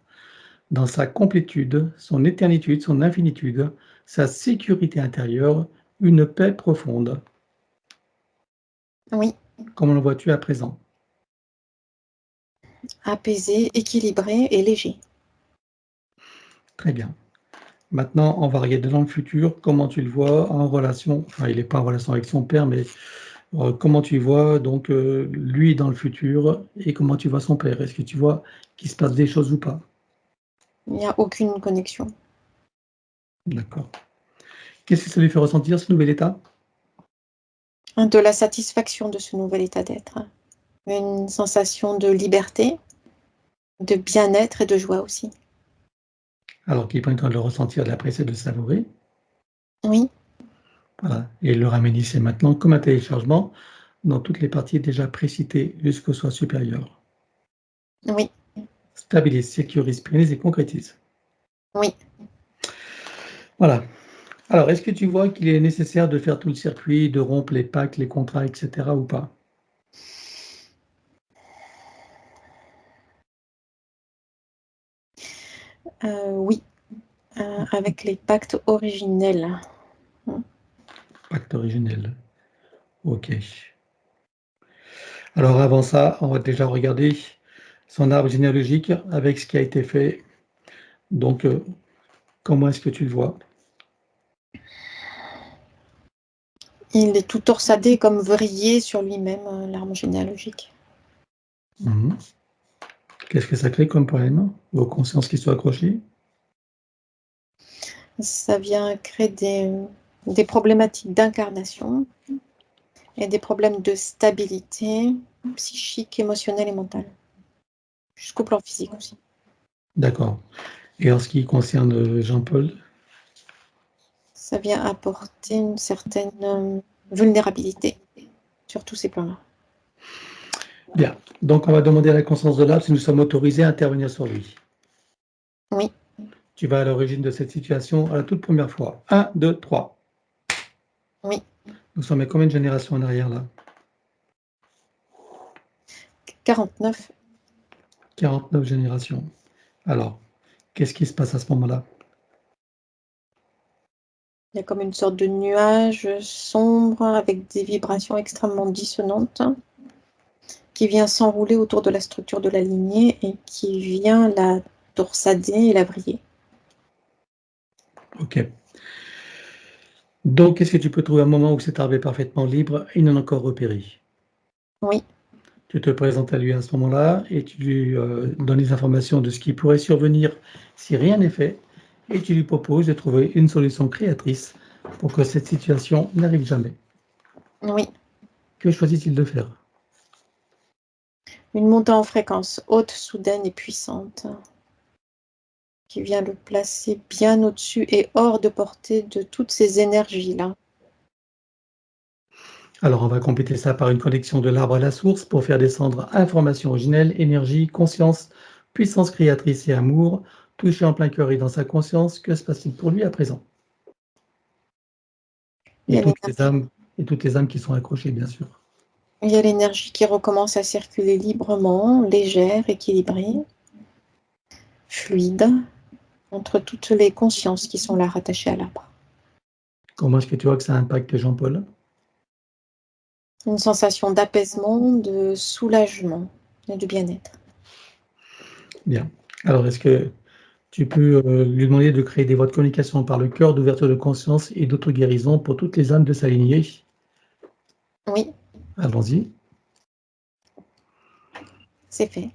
dans sa complétude, son éternitude, son infinitude, sa sécurité intérieure, une paix profonde. Oui. Comment le vois-tu à présent? Apaisé, équilibré et léger. Très bien. Maintenant, on va regarder dans le futur, comment tu le vois en relation, enfin, il n'est pas en relation avec son père, mais comment tu vois donc lui dans le futur et comment tu vois son père? Est-ce que tu vois qu'il se passe des choses ou pas? Il n'y a aucune connexion. D'accord. Qu'est-ce que ça lui fait ressentir, ce nouvel état? De la satisfaction de ce nouvel état d'être. Une sensation de liberté, de bien-être et de joie aussi. Alors qu'il est en train de le ressentir, de l'apprécier, de le savourer. Oui. Voilà. Et il le ramène ici et maintenant comme un téléchargement dans toutes les parties déjà précitées jusqu'au soi supérieur. Oui. Stabilise, sécurise, pérenise et concrétise. Oui. Voilà. Alors, est-ce que tu vois qu'il est nécessaire de faire tout le circuit, de rompre les pactes, les contrats, etc. ou pas? Oui. Avec les pactes originels. Pacte originel. OK. Alors avant ça, on va déjà regarder son arbre généalogique avec ce qui a été fait. Donc, comment est-ce que tu le vois? Il est tout torsadé comme vrillé sur lui-même, l'arbre généalogique. Mmh. Qu'est-ce que ça crée comme problème? Vos consciences qui sont accrochées? Ça vient créer des problématiques d'incarnation et des problèmes de stabilité psychique, émotionnelle et mentale. Jusqu'au plan physique aussi. D'accord. Et en ce qui concerne Jean-Paul? Ça vient apporter une certaine vulnérabilité sur tous ces plans-là. Bien. Donc, on va demander à la conscience de l'arbre si nous sommes autorisés à intervenir sur lui. Oui. Tu vas à l'origine de cette situation à la toute première fois. 1, 2, 3. Oui. Nous sommes à combien de générations en arrière là? 49. 49 générations. Alors, qu'est-ce qui se passe à ce moment-là? Il y a comme une sorte de nuage sombre avec des vibrations extrêmement dissonantes qui vient s'enrouler autour de la structure de la lignée et qui vient la torsader et la vriller. Ok. Donc, est-ce que tu peux trouver un moment où cet arbre est parfaitement libre et non encore repéré? Oui. Tu te présentes à lui à ce moment-là et tu lui donnes les informations de ce qui pourrait survenir si rien n'est fait et tu lui proposes de trouver une solution créatrice pour que cette situation n'arrive jamais. Oui. Que choisit-il de faire? Une montée en fréquence haute, soudaine et puissante qui vient le placer bien au-dessus et hors de portée de toutes ces énergies-là. Alors, on va compléter ça par une connexion de l'arbre à la source pour faire descendre information originelle, énergie, conscience, puissance créatrice et amour, touché en plein cœur et dans sa conscience. Que se passe-t-il pour lui à présent? Il y Et a toutes les âmes qui sont accrochées, bien sûr. Il y a l'énergie qui recommence à circuler librement, légère, équilibrée, fluide, entre toutes les consciences qui sont là rattachées à l'arbre. Comment est-ce que tu vois que ça impacte Jean-Paul? Une sensation d'apaisement, de soulagement et de bien-être. Bien. Alors, est-ce que tu peux lui demander de créer des voies de communication par le cœur, d'ouverture de conscience et d'auto-guérison pour toutes les âmes de sa lignée? Oui, Allons-y. c'est fait.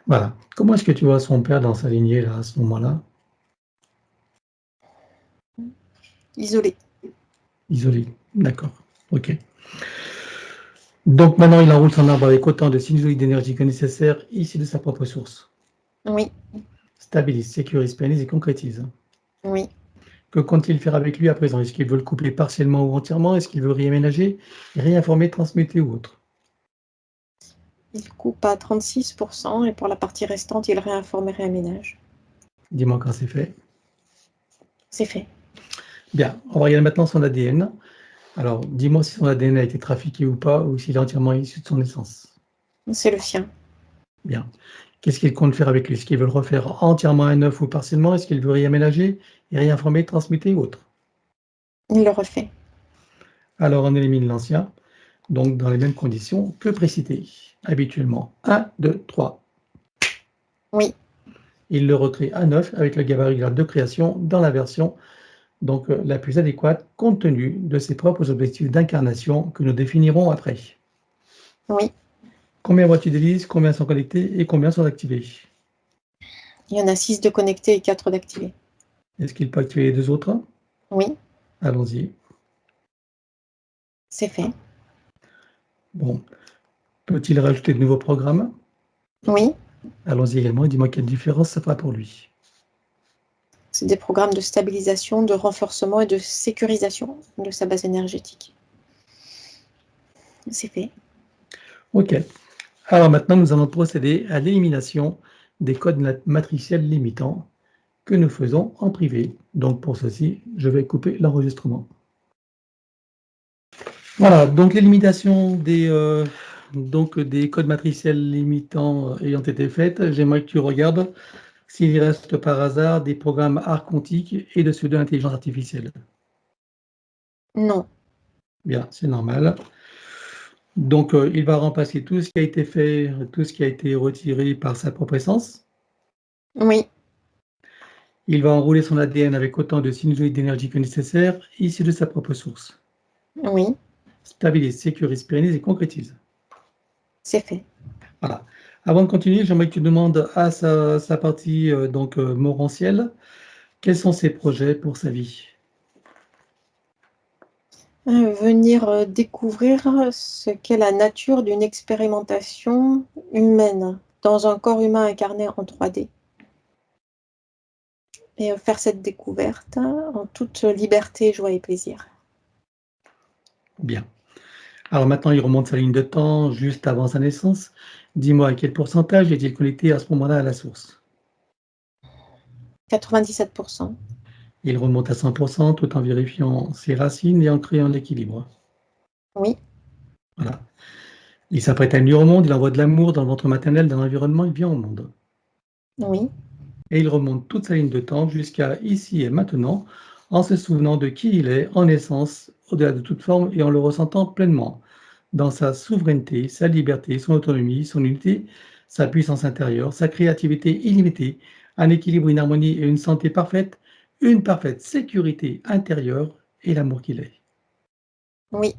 Voilà. Comment est-ce que tu vois son père dans sa lignée là, à ce moment-là? Isolé. Isolé. D'accord. OK. Donc maintenant, il enroule son arbre avec autant de sinusoïdes d'énergie que nécessaire, issus de sa propre source. Oui, Stabilise, sécurise, pérennise et concrétise. oui. Que compte-t-il faire avec lui à présent? Est-ce qu'il veut le couper partiellement ou entièrement? Est-ce qu'il veut réaménager, réinformer, transmettre ou autre? Il coupe à 36% et pour la partie restante, il réinforme et réaménage. Dis-moi quand c'est fait. C'est fait. Bien, on va regarder maintenant son ADN. Alors, dis-moi si son ADN a été trafiqué ou pas, ou s'il est entièrement issu de son essence. C'est le sien. Bien. Qu'est-ce qu'il compte faire avec lui? Est-ce qu'il veut le refaire entièrement à neuf ou partiellement? Est-ce qu'il veut réaménager et réinformer, transmuter ou autre? Il le refait. Alors, on élimine l'ancien, donc dans les mêmes conditions que précité. Habituellement, 1, 2, 3. Oui, Il le recrée à neuf avec le gabarit grade de création dans la version donc la plus adéquate compte tenu de ses propres objectifs d'incarnation que nous définirons après. oui. Combien vois-tu d'hélices? Combien sont connectés et combien sont activés? Il y en a 6 de connectés et 4 d'activés. Est-ce qu'il peut activer les deux autres? Oui, Allons-y. c'est fait. Bon. Peut-il rajouter de nouveaux programmes? Oui, Allons-y également et dis-moi quelle différence ça fera pour lui. c'est des programmes de stabilisation, de renforcement et de sécurisation de sa base énergétique. C'est fait. OK. Alors maintenant, nous allons procéder à l'élimination des codes matriciels limitants que nous faisons en privé. Donc pour ceci, je vais couper l'enregistrement. Voilà, donc l'élimination des codes matriciels limitants ayant été faite, j'aimerais que tu regardes s'il reste par hasard des programmes art quantique et de ceux de l'intelligence artificielle. Non. Bien, c'est normal. Donc, il va remplacer tout ce qui a été fait, tout ce qui a été retiré par sa propre essence. Oui, Il va enrouler son ADN avec autant de sinusoïdes d'énergie que nécessaire, issus de sa propre source. oui, Stabilise, sécurise, pérennise et concrétise. c'est fait. Voilà. Avant de continuer, j'aimerais que tu demandes à sa partie morantielle, quels sont ses projets pour sa vie? Venir découvrir ce qu'est la nature d'une expérimentation humaine dans un corps humain incarné en 3D. Et faire cette découverte en toute liberté, joie et plaisir. Bien. Alors maintenant, il remonte sa ligne de temps juste avant sa naissance. Dis-moi à quel pourcentage est-il connecté à ce moment-là à la source? 97%. Il remonte à 100% tout en vérifiant ses racines et en créant l'équilibre. Oui, Voilà. Il s'apprête à venir au monde, il envoie de l'amour dans le ventre maternel, dans l'environnement, il vient au monde. oui, Et il remonte toute sa ligne de temps jusqu'à ici et maintenant, en se souvenant de qui il est, en essence, au-delà de toute forme, et en le ressentant pleinement, dans sa souveraineté, sa liberté, son autonomie, son unité, sa puissance intérieure, sa créativité illimitée, un équilibre, une harmonie et une santé parfaite, une parfaite sécurité intérieure et l'amour qu'il est. oui,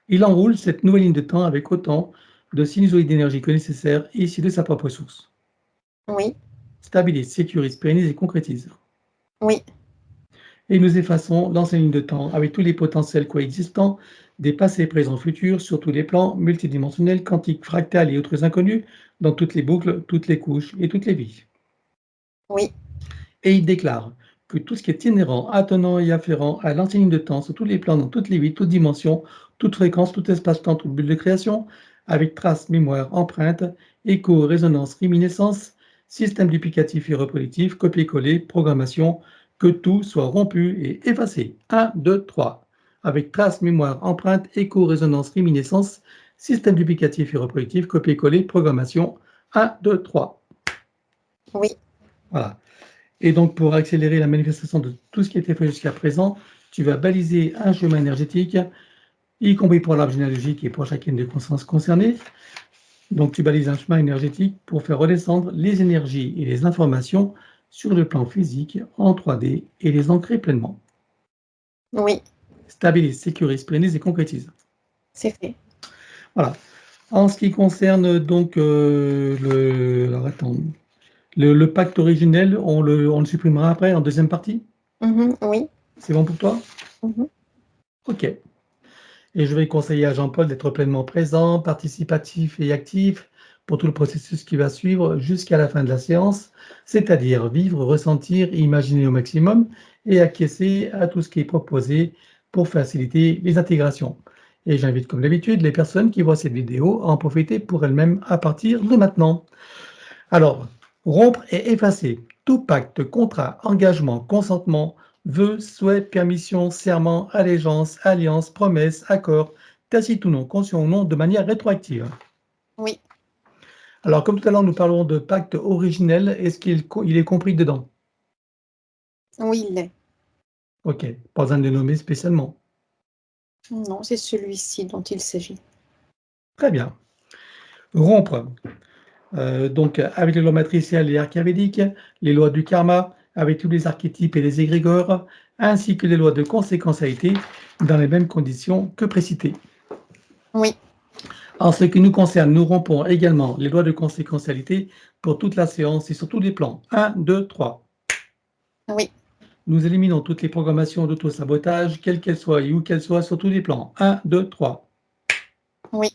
Il enroule cette nouvelle ligne de temps avec autant de sinusoïdes d'énergie que nécessaire, issus de sa propre source. oui, Stabilise, sécurise, pérennise et concrétise. oui, Et nous effaçons l'ancienne ligne de temps avec tous les potentiels coexistants des passés, présents, futurs, sur tous les plans, multidimensionnels, quantiques, fractales et autres inconnus, dans toutes les boucles, toutes les couches et toutes les vies. oui, Et il déclare que tout ce qui est inhérent, attenant et afférent à l'ancienne ligne de temps, sur tous les plans, dans toutes les vies, toutes dimensions, toute fréquence, tout espace-temps, toute bulle de création, avec traces, mémoire, empreinte, écho, résonance, réminiscence, système duplicatif et reproductif, copier-coller, programmation, que tout soit rompu et effacé. 1, 2, 3. Avec traces, mémoire, empreinte, écho, résonance, réminiscence, système duplicatif et reproductif, copier-coller, programmation. 1, 2, 3. oui, Voilà. Et donc, pour accélérer la manifestation de tout ce qui a été fait jusqu'à présent, tu vas baliser un chemin énergétique, y compris pour l'arbre généalogique et pour chacune des consciences concernées. Donc, tu balises un chemin énergétique pour faire redescendre les énergies et les informations sur le plan physique en 3D et les ancrer pleinement. oui, Stabilise, sécurise, pérennise et concrétise. c'est fait. Voilà. En ce qui concerne donc alors, attends, le pacte originel, on le supprimera après en deuxième partie. Oui, C'est bon pour toi? mhm, Ok. Et je vais conseiller à Jean-Paul d'être pleinement présent, participatif et actif pour tout le processus qui va suivre jusqu'à la fin de la séance, c'est-à-dire vivre, ressentir, imaginer au maximum et acquiescer à tout ce qui est proposé pour faciliter les intégrations. Et j'invite comme d'habitude les personnes qui voient cette vidéo à en profiter pour elles-mêmes à partir de maintenant. Alors, rompre et effacer tout pacte, contrat, engagement, consentement, vœux, souhaits, permission, serment, allégeance, alliance, promesse, accord, tacite ou non, conscient ou non, de manière rétroactive. oui, Alors, comme tout à l'heure, nous parlons de pacte originel, est-ce qu'il est compris dedans? oui, il l'est. Ok, pas besoin de le nommer spécialement. Non, c'est celui-ci dont il s'agit. Très bien. Rompre, donc avec les lois matricielles et archavédiques, les lois du karma, avec tous les archétypes et les égrégores, ainsi que les lois de conséquentialité, dans les mêmes conditions que précitées. Oui, En ce qui nous concerne, nous rompons également les lois de conséquentialité pour toute la séance et sur tous les plans. 1, 2, 3. oui, Nous éliminons toutes les programmations d'auto-sabotage, quelles qu'elles soient et où qu'elles soient, sur tous les plans. 1, 2, 3. oui,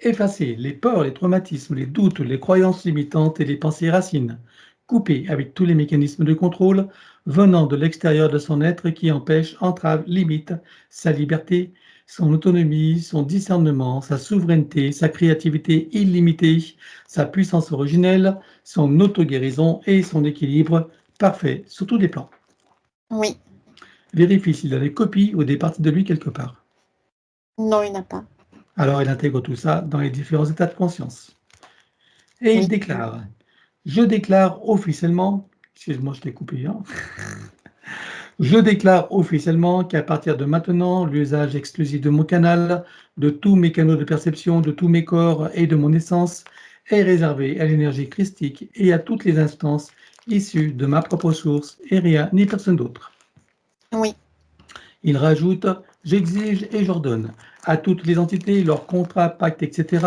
Effacer les peurs, les traumatismes, les doutes, les croyances limitantes et les pensées racines. Couper avec tous les mécanismes de contrôle venant de l'extérieur de son être qui empêchent, entravent, limitent sa liberté, son autonomie, son discernement, sa souveraineté, sa créativité illimitée, sa puissance originelle, son auto-guérison et son équilibre parfait sur tous les plans. oui. Vérifie s'il a des copies ou des parties de lui quelque part. Non, il n'a pas. Alors il intègre tout ça dans les différents états de conscience. Et il Oui, déclare: je déclare officiellement, excuse-moi, je t'ai coupé, hein. Je déclare officiellement qu'à partir de maintenant, l'usage exclusif de mon canal, de tous mes canaux de perception, de tous mes corps et de mon essence est réservé à l'énergie christique et à toutes les instances issues de ma propre source et rien ni personne d'autre. oui, Il rajoute: j'exige et j'ordonne à toutes les entités, leurs contrats, pactes, etc.,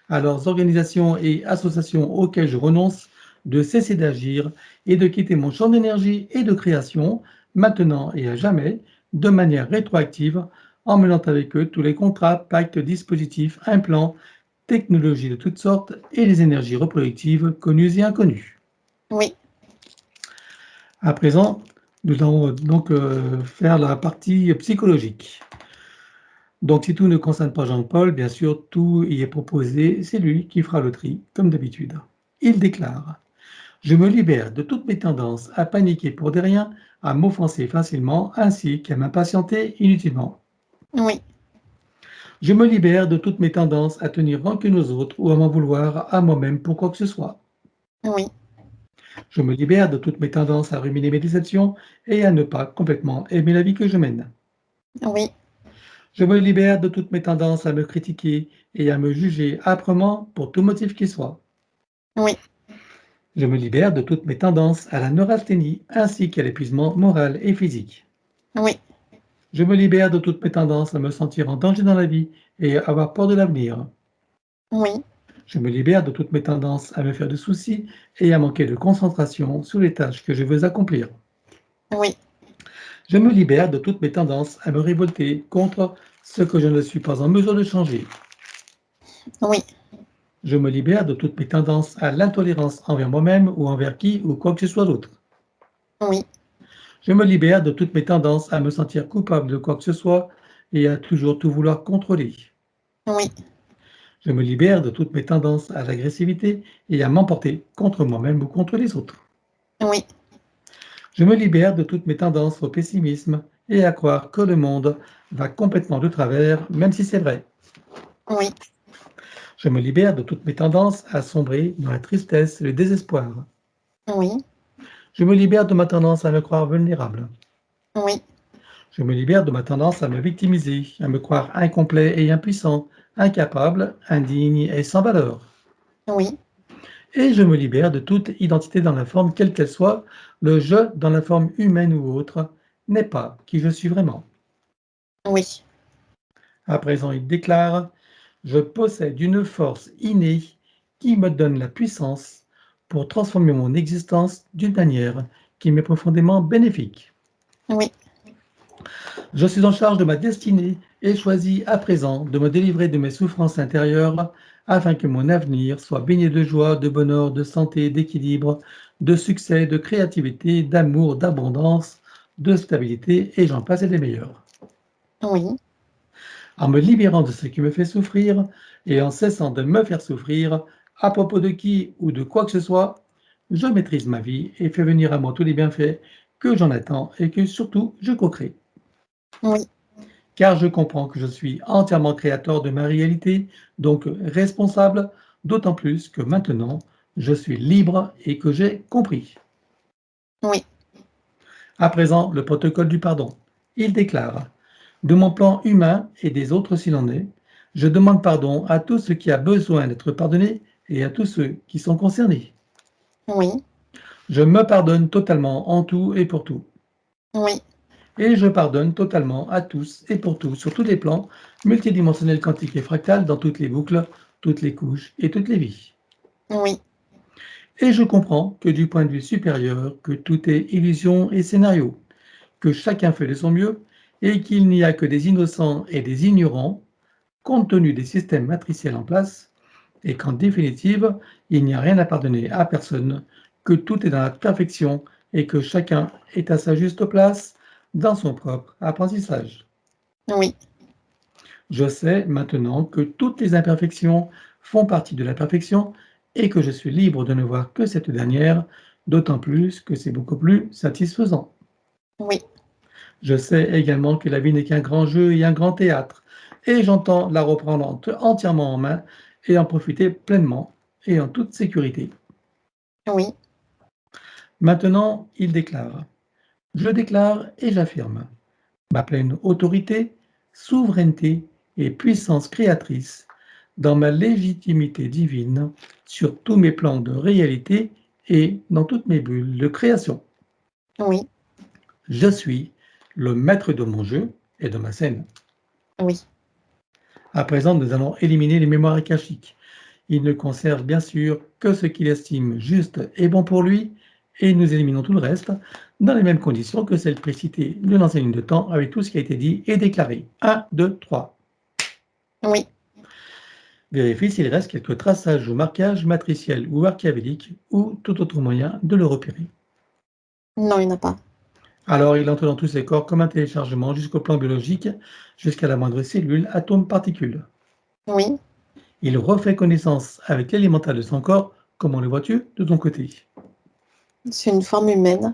à leurs organisations et associations auxquelles je renonce, de cesser d'agir et de quitter mon champ d'énergie et de création, maintenant et à jamais, de manière rétroactive, emmenant avec eux tous les contrats, pactes, dispositifs, implants, technologies de toutes sortes et les énergies reproductives connues et inconnues. oui, À présent, nous allons donc faire la partie psychologique. Donc, si tout ne concerne pas Jean-Paul, bien sûr, tout y est proposé, c'est lui qui fera le tri, comme d'habitude. Il déclare: Je me libère de toutes mes tendances à paniquer pour des riens, à m'offenser facilement, ainsi qu'à m'impatienter inutilement. Oui, Je me libère de toutes mes tendances à tenir rancune aux autres ou à m'en vouloir à moi-même pour quoi que ce soit. oui, Je me libère de toutes mes tendances à ruminer mes déceptions et à ne pas complètement aimer la vie que je mène. oui, Je me libère de toutes mes tendances à me critiquer et à me juger âprement pour tout motif qu'il soit. oui, Je me libère de toutes mes tendances à la neurasthénie ainsi qu'à l'épuisement moral et physique. oui, Je me libère de toutes mes tendances à me sentir en danger dans la vie et à avoir peur de l'avenir. oui, Je me libère de toutes mes tendances à me faire de soucis et à manquer de concentration sur les tâches que je veux accomplir. oui, Je me libère de toutes mes tendances à me révolter contre ce que je ne suis pas en mesure de changer. oui, Je me libère de toutes mes tendances à l'intolérance envers moi-même ou envers qui ou quoi que ce soit d'autre. oui, Je me libère de toutes mes tendances à me sentir coupable de quoi que ce soit et à toujours tout vouloir contrôler. oui, Je me libère de toutes mes tendances à l'agressivité et à m'emporter contre moi-même ou contre les autres. oui, Je me libère de toutes mes tendances au pessimisme et à croire que le monde va complètement de travers, même si c'est vrai. oui, Je me libère de toutes mes tendances à sombrer dans la tristesse et le désespoir. oui, Je me libère de ma tendance à me croire vulnérable. oui, Je me libère de ma tendance à me victimiser, à me croire incomplet et impuissant, incapable, indigne et sans valeur. oui, Et je me libère de toute identité dans la forme quelle qu'elle soit, le je dans la forme humaine ou autre n'est pas qui je suis vraiment. oui, À présent, il déclare: je possède une force innée qui me donne la puissance pour transformer mon existence d'une manière qui m'est profondément bénéfique. oui, Je suis en charge de ma destinée et choisis à présent de me délivrer de mes souffrances intérieures afin que mon avenir soit baigné de joie, de bonheur, de santé, d'équilibre, de succès, de créativité, d'amour, d'abondance, de stabilité et j'en passe et des meilleurs. oui, En me libérant de ce qui me fait souffrir et en cessant de me faire souffrir, à propos de qui ou de quoi que ce soit, je maîtrise ma vie et fais venir à moi tous les bienfaits que j'en attends et que surtout je co-crée. oui, Car je comprends que je suis entièrement créateur de ma réalité, donc responsable, d'autant plus que maintenant je suis libre et que j'ai compris. oui, À présent, le protocole du pardon. Il déclare: de mon plan humain et des autres s'il en est, je demande pardon à tout ce qui a besoin d'être pardonné et à tous ceux qui sont concernés. oui, Je me pardonne totalement en tout et pour tout. oui, Et je pardonne totalement à tous et pour tout sur tous les plans, multidimensionnels, quantiques et fractales, dans toutes les boucles, toutes les couches et toutes les vies. oui, Et je comprends que du point de vue supérieur, que tout est illusion et scénario, que chacun fait de son mieux et qu'il n'y a que des innocents et des ignorants, compte tenu des systèmes matriciels en place, et qu'en définitive, il n'y a rien à pardonner à personne, que tout est dans la perfection et que chacun est à sa juste place dans son propre apprentissage. oui, Je sais maintenant que toutes les imperfections font partie de la perfection et que je suis libre de ne voir que cette dernière, d'autant plus que c'est beaucoup plus satisfaisant. oui, Je sais également que la vie n'est qu'un grand jeu et un grand théâtre, et j'entends la reprendre entièrement en main et en profiter pleinement et en toute sécurité. oui, Maintenant, il déclare: je déclare et j'affirme ma pleine autorité, souveraineté et puissance créatrice dans ma légitimité divine sur tous mes plans de réalité et dans toutes mes bulles de création. oui, Je suis le maître de mon jeu et de ma scène. oui, À présent, nous allons éliminer les mémoires akashiques. Il ne conserve bien sûr que ce qu'il estime juste et bon pour lui, et nous éliminons tout le reste dans les mêmes conditions que celles précitées de l'ancienne ligne de temps avec tout ce qui a été dit et déclaré. 1, 2, 3. oui. Vérifie s'il reste quelques traçages ou marquages matriciels ou archiavéliques ou tout autre moyen de le repérer. Non, il n'y en a pas. Alors il entre dans tous ses corps comme un téléchargement jusqu'au plan biologique, jusqu'à la moindre cellule, atome, particule. Oui, Il refait connaissance avec l'élémental de son corps. Comment le vois-tu de ton côté? C'est une forme humaine.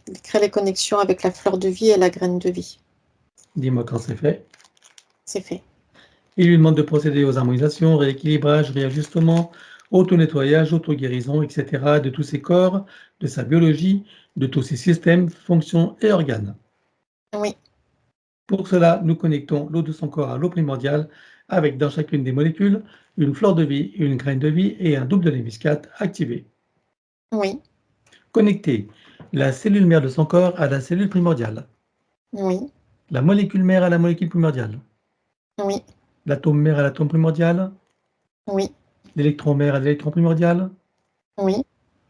Il crée les connexions avec la fleur de vie et la graine de vie. Dis-moi quand c'est fait. C'est fait. Il lui demande de procéder aux harmonisations, rééquilibrages, réajustements, auto-nettoyage, auto-guérison, etc. de tous ses corps, de sa biologie, de tous ses systèmes, fonctions et organes. Oui, Pour cela, nous connectons l'eau de son corps à l'eau primordiale avec dans chacune des molécules une fleur de vie, une graine de vie et un double de léviscate activé. oui, Connecter la cellule mère de son corps à la cellule primordiale, oui, la molécule mère à la molécule primordiale, oui, l'atome mère à l'atome primordial, oui, l'électron mère à l'électron primordial, oui,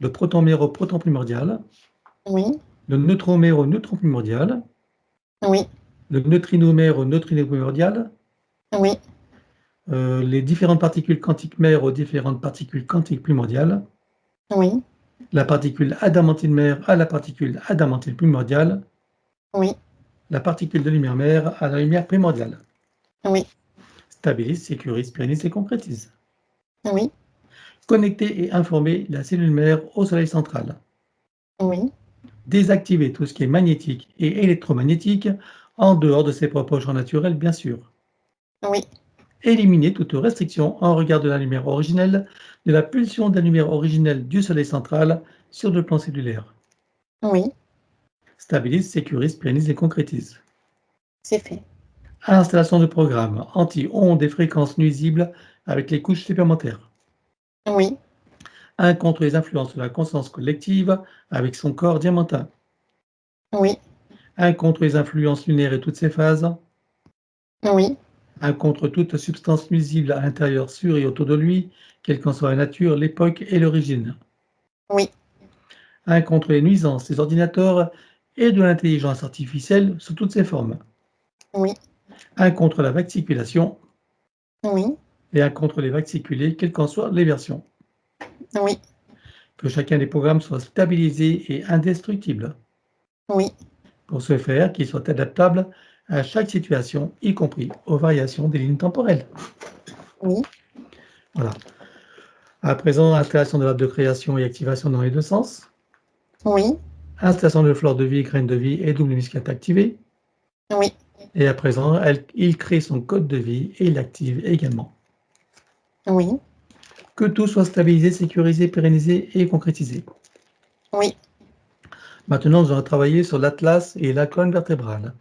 le proton mère au proton primordial, oui, le neutron mère au neutron primordial, oui, le neutrino mère au neutrino primordial, oui, les différentes particules quantiques mères aux différentes particules quantiques primordiales, oui, la particule adamantine mère à la particule adamantine primordiale, oui, la particule de lumière mère à la lumière primordiale. oui, Stabilise, sécurise, pérennise et concrétise. oui, Connecter et informer la cellule mère au soleil central. oui, Désactiver tout ce qui est magnétique et électromagnétique en dehors de ses propres champs naturels, bien sûr. oui, Éliminer toute restriction en regard de la lumière originelle, de la pulsion de la lumière originelle du soleil central sur le plan cellulaire. oui, Stabilise, sécurise, pérennise et concrétise. c'est fait. Installation de programmes anti-ondes et fréquences nuisibles avec les couches supplémentaires. Oui, 1 contre les influences de la conscience collective avec son corps diamantin. oui, 1 contre les influences lunaires et toutes ses phases. oui, 1 contre toute substance nuisible à l'intérieur, sur et autour de lui, quelle qu'en soit la nature, l'époque et l'origine. oui, 1 contre les nuisances des ordinateurs et de l'intelligence artificielle sous toutes ses formes. oui, 1 contre la vaxiculation oui, et 1 contre les vaxiculés, quelles qu'en soient les versions. oui, Que chacun des programmes soit stabilisé et indestructible. oui, Pour ce faire, qu'il soit adaptable à chaque situation, y compris aux variations des lignes temporelles. oui, Voilà. À présent, installation de l'arbre de création et activation dans les deux sens. oui, Installation de fleur de vie, graine de vie et double muscat activé. oui, Et à présent, il crée son code de vie et il l'active également. oui, Que tout soit stabilisé, sécurisé, pérennisé et concrétisé. oui, Maintenant, nous allons travailler sur l'atlas et la colonne vertébrale.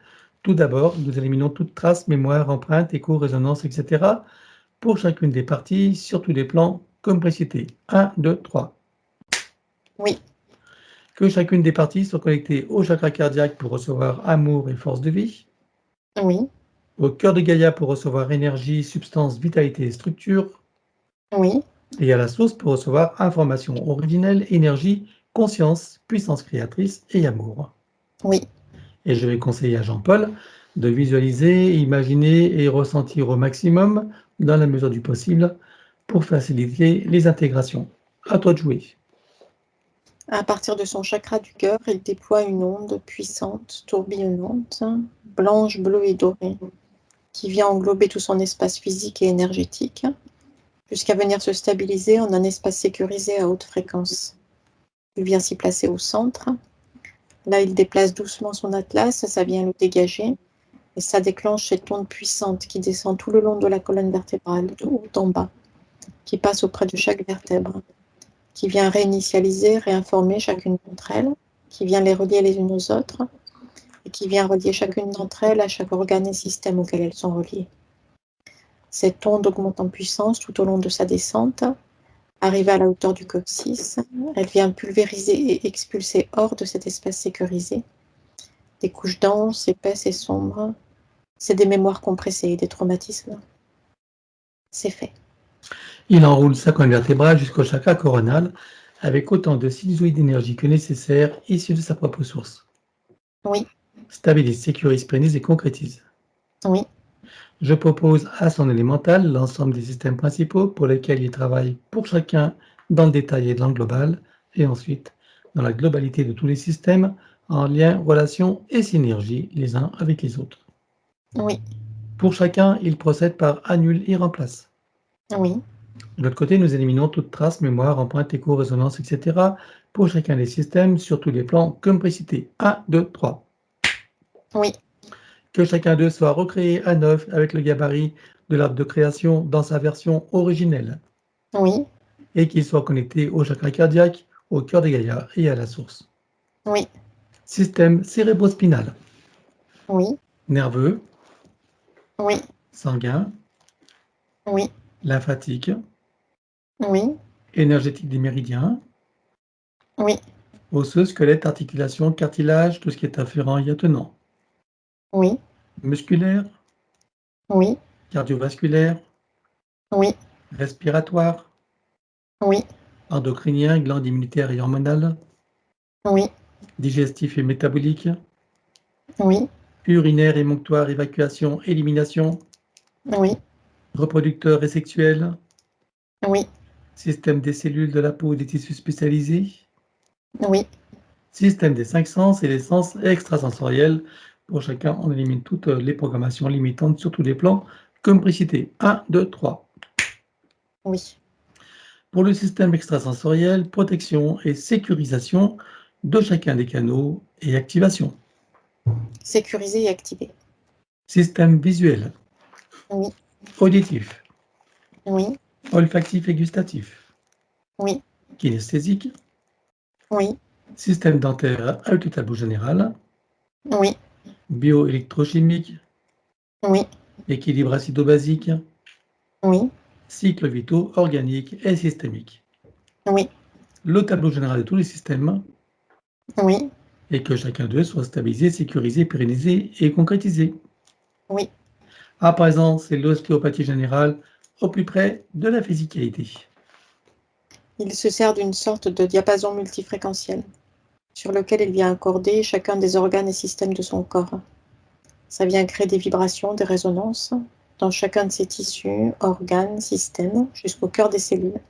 Tout d'abord, nous éliminons toute trace, mémoire, empreinte, écho, résonance, etc. pour chacune des parties, sur tous les plans, comme précité. 1, 2, 3. oui, Que chacune des parties soit connectée au chakra cardiaque pour recevoir amour et force de vie, oui, au cœur de Gaïa pour recevoir énergie, substance, vitalité et structure, oui, et à la source pour recevoir information originelle, énergie, conscience, puissance créatrice et amour. oui, Et je vais conseiller à Jean-Paul de visualiser, imaginer et ressentir au maximum, dans la mesure du possible, pour faciliter les intégrations. À toi de jouer. À partir de son chakra du cœur, il déploie une onde puissante, tourbillonnante, blanche, bleue et dorée, qui vient englober tout son espace physique et énergétique, jusqu'à venir se stabiliser en un espace sécurisé à haute fréquence. Il vient s'y placer au centre. Là, il déplace doucement son atlas, ça vient le dégager, et ça déclenche cette onde puissante qui descend tout le long de la colonne vertébrale, de haut en bas, qui passe auprès de chaque vertèbre, qui vient réinitialiser, réinformer chacune d'entre elles, qui vient les relier les unes aux autres, et qui vient relier chacune d'entre elles à chaque organe et système auquel elles sont reliées. Cette onde augmente en puissance tout au long de sa descente, arrive à la hauteur du coccyx, elle vient pulvériser et expulser hors de cet espace sécurisé des couches denses, épaisses et sombres. C'est des mémoires compressées et des traumatismes. C'est fait. Il enroule sa colonne vertébrale jusqu'au chakra coronal avec autant de sinusoïdes d'énergie que nécessaire issus de sa propre source. Oui, Stabilise, sécurise, pérenise et concrétise. oui, Je propose à son élémental l'ensemble des systèmes principaux pour lesquels il travaille pour chacun dans le détail et dans le global, et ensuite dans la globalité de tous les systèmes en lien, relation et synergie les uns avec les autres. oui, Pour chacun, il procède par annule et remplace. oui, De l'autre côté, nous éliminons toute trace, mémoire, empreinte, écho, résonance, etc. pour chacun des systèmes sur tous les plans, comme précité. 1, 2, 3. Oui. Que chacun d'eux soit recréé à neuf avec le gabarit de l'arbre de création dans sa version originelle. Oui. Et qu'il soit connecté au chakra cardiaque, au cœur des Gaïa et à la source. Oui. Système cérébrospinal. Oui. Nerveux. Oui. Sanguin. Oui. Lymphatique. Oui. Énergétique des méridiens. Oui. Osseux, squelette, articulation, cartilage, tout ce qui est afférent et attenant. Oui. Musculaire. Oui. Cardiovasculaire. Oui. Respiratoire. Oui. Endocrinien, glande immunitaire et hormonale. Oui. Digestif et métabolique. Oui. Urinaire, émonctoire, évacuation, élimination. Oui. Reproducteur et sexuel. Oui. Système des cellules de la peau et des tissus spécialisés. Oui. Système des 5 sens et les sens extrasensoriels. Pour chacun, on élimine toutes les programmations limitantes sur tous les plans, comme précité. 1, 2, 3. Oui. Pour le système extrasensoriel, protection et sécurisation de chacun des canaux et activation. Sécurisé et activé. Système visuel. Oui. Auditif. Oui. Olfactif et gustatif. Oui. Kinesthésique. Oui. Système dentaire à tableau général. Oui. Bioélectrochimique. Oui. Équilibre acido-basique. Oui. Cycles vitaux organiques et systémiques. Oui. Le tableau général de tous les systèmes Oui. et que chacun d'eux soit stabilisé, sécurisé, pérennisé et concrétisé. Oui. À présent, c'est l'ostéopathie générale au plus près de la physicalité. Il se sert d'une sorte de diapason multifréquentiel sur lequel il vient accorder chacun des organes et systèmes de son corps. Ça vient créer des vibrations, des résonances dans chacun de ses tissus, organes, systèmes, jusqu'au cœur des cellules,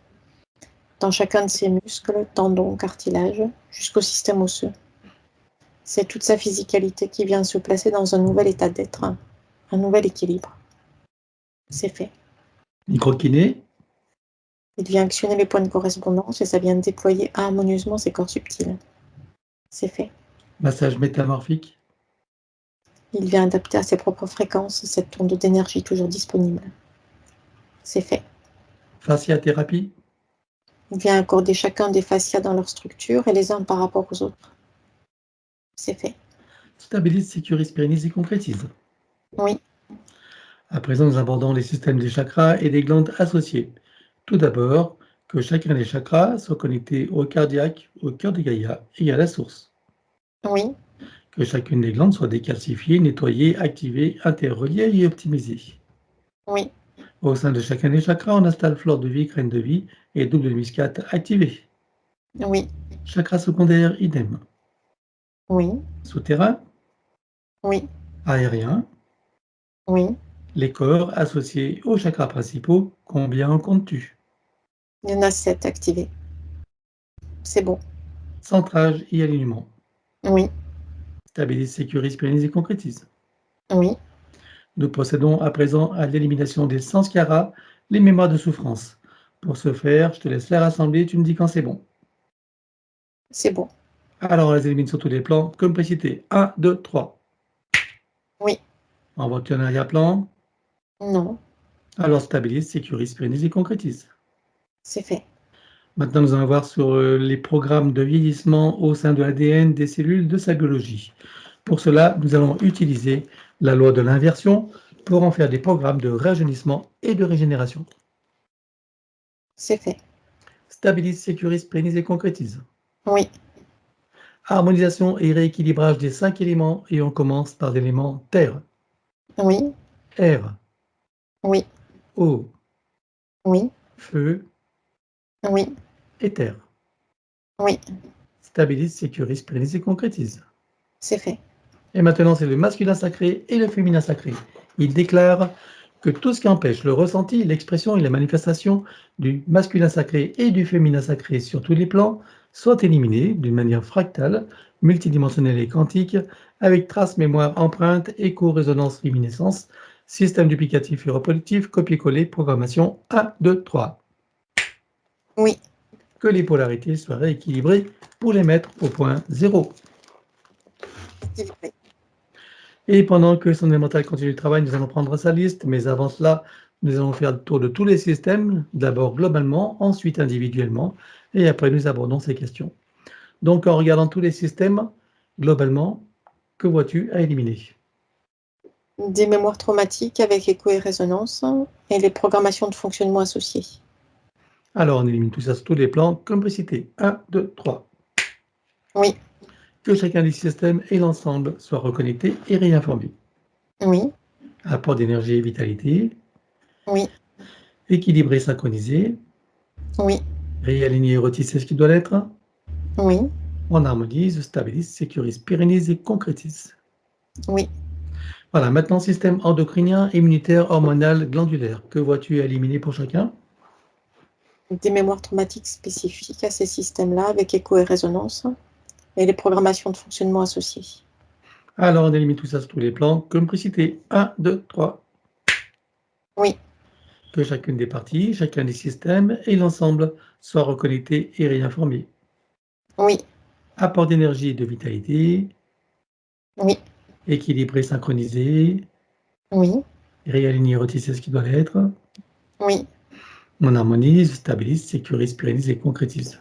dans chacun de ses muscles, tendons, cartilages, jusqu'au système osseux. C'est toute sa physicalité qui vient se placer dans un nouvel état d'être, un nouvel équilibre. C'est fait. Microkiné. Il vient actionner les points de correspondance et ça vient déployer harmonieusement ses corps subtils. C'est fait. Massage métamorphique. Il vient adapter à ses propres fréquences cette onde d'énergie toujours disponible. C'est fait. Fasciathérapie. Il vient accorder chacun des fascias dans leur structure et les uns par rapport aux autres. C'est fait. Stabilise, sécurise, pérennise et concrétise. Oui. À présent, nous abordons les systèmes des chakras et des glandes associées. Tout d'abord, que chacun des chakras soit connecté au cardiaque, au cœur de Gaïa et à la source. Oui. Que chacune des glandes soit décalcifiée, nettoyée, activée, interreliée et optimisée. Oui. Au sein de chacun des chakras, on installe fleur de vie, graine de vie et double muscate activée. Oui. Chakra secondaire, idem. Oui. Souterrain, Oui. aérien, Oui. les corps associés aux chakras principaux, combien en comptes-tu? Il y en a 7 activés. C'est bon. Centrage et alignement. Oui. Stabilise, sécurise, pérennise et concrétise. Oui. Nous procédons à présent à l'élimination des sanskaras, les mémoires de souffrance. Pour ce faire, je te laisse les rassembler, tu me dis quand c'est bon. C'est bon. Alors, on les élimine sur tous les plans, comme précité. 1, 2, 3. Oui. Envoie-tu en arrière-plan. Non. Alors, stabilise, sécurise, pérennise et concrétise. C'est fait. Maintenant, nous allons voir sur les programmes de vieillissement au sein de l'ADN des cellules de sa biologie. Pour cela, nous allons utiliser la loi de l'inversion pour en faire des programmes de rajeunissement et de régénération. C'est fait. Stabilise, sécurise, pérennise et concrétise. Oui. Harmonisation et rééquilibrage des 5 éléments et on commence par l'élément terre. Oui. Air, Oui. eau, Oui. feu, Oui. éther. Oui. Stabilise, sécurise, pérennise et concrétise. C'est fait. Et maintenant, c'est le masculin sacré et le féminin sacré. Il déclare que tout ce qui empêche le ressenti, l'expression et la manifestation du masculin sacré et du féminin sacré sur tous les plans soit éliminé d'une manière fractale, multidimensionnelle et quantique, avec trace, mémoire, empreinte, écho, résonance, luminescence, système duplicatif et reproductif, copier-coller, programmation 1, 2, 3. Oui. Que les polarités soient rééquilibrées pour les mettre au point 0. Équilibré. Et pendant que son mental continue le travail, nous allons prendre sa liste, mais avant cela, nous allons faire le tour de tous les systèmes, d'abord globalement, ensuite individuellement, et après nous abordons ces questions. Donc en regardant tous les systèmes, globalement, que vois-tu à éliminer? Des mémoires traumatiques avec écho et résonance et les programmations de fonctionnement associées. Alors on élimine tout ça sur tous les plans, comme précité. 1, 2, 3. Oui. Que chacun des systèmes et l'ensemble soient reconnectés et réinformés. Oui. Apport d'énergie et vitalité. Oui. Équilibré, synchronisé. Oui. Réaligné et retissé ce qui doit l'être. Oui. On harmonise, stabilise, sécurise, pérennise et concrétise. Oui. Voilà, maintenant système endocrinien, immunitaire, hormonal, glandulaire. Que vois-tu à éliminer pour chacun? Des mémoires traumatiques spécifiques à ces systèmes-là avec écho et résonance et les programmations de fonctionnement associées. Alors on élimine tout ça sur tous les plans, comme précité. 1, 2, 3. Oui. Que chacune des parties, chacun des systèmes et l'ensemble soient reconnectés et réinformés. Oui. Apport d'énergie et de vitalité. Oui. Équilibré, synchronisé. Oui. Réaligné, retissé ce qui doit l'être. Oui. On harmonise, stabilise, sécurise, pérennise et concrétise.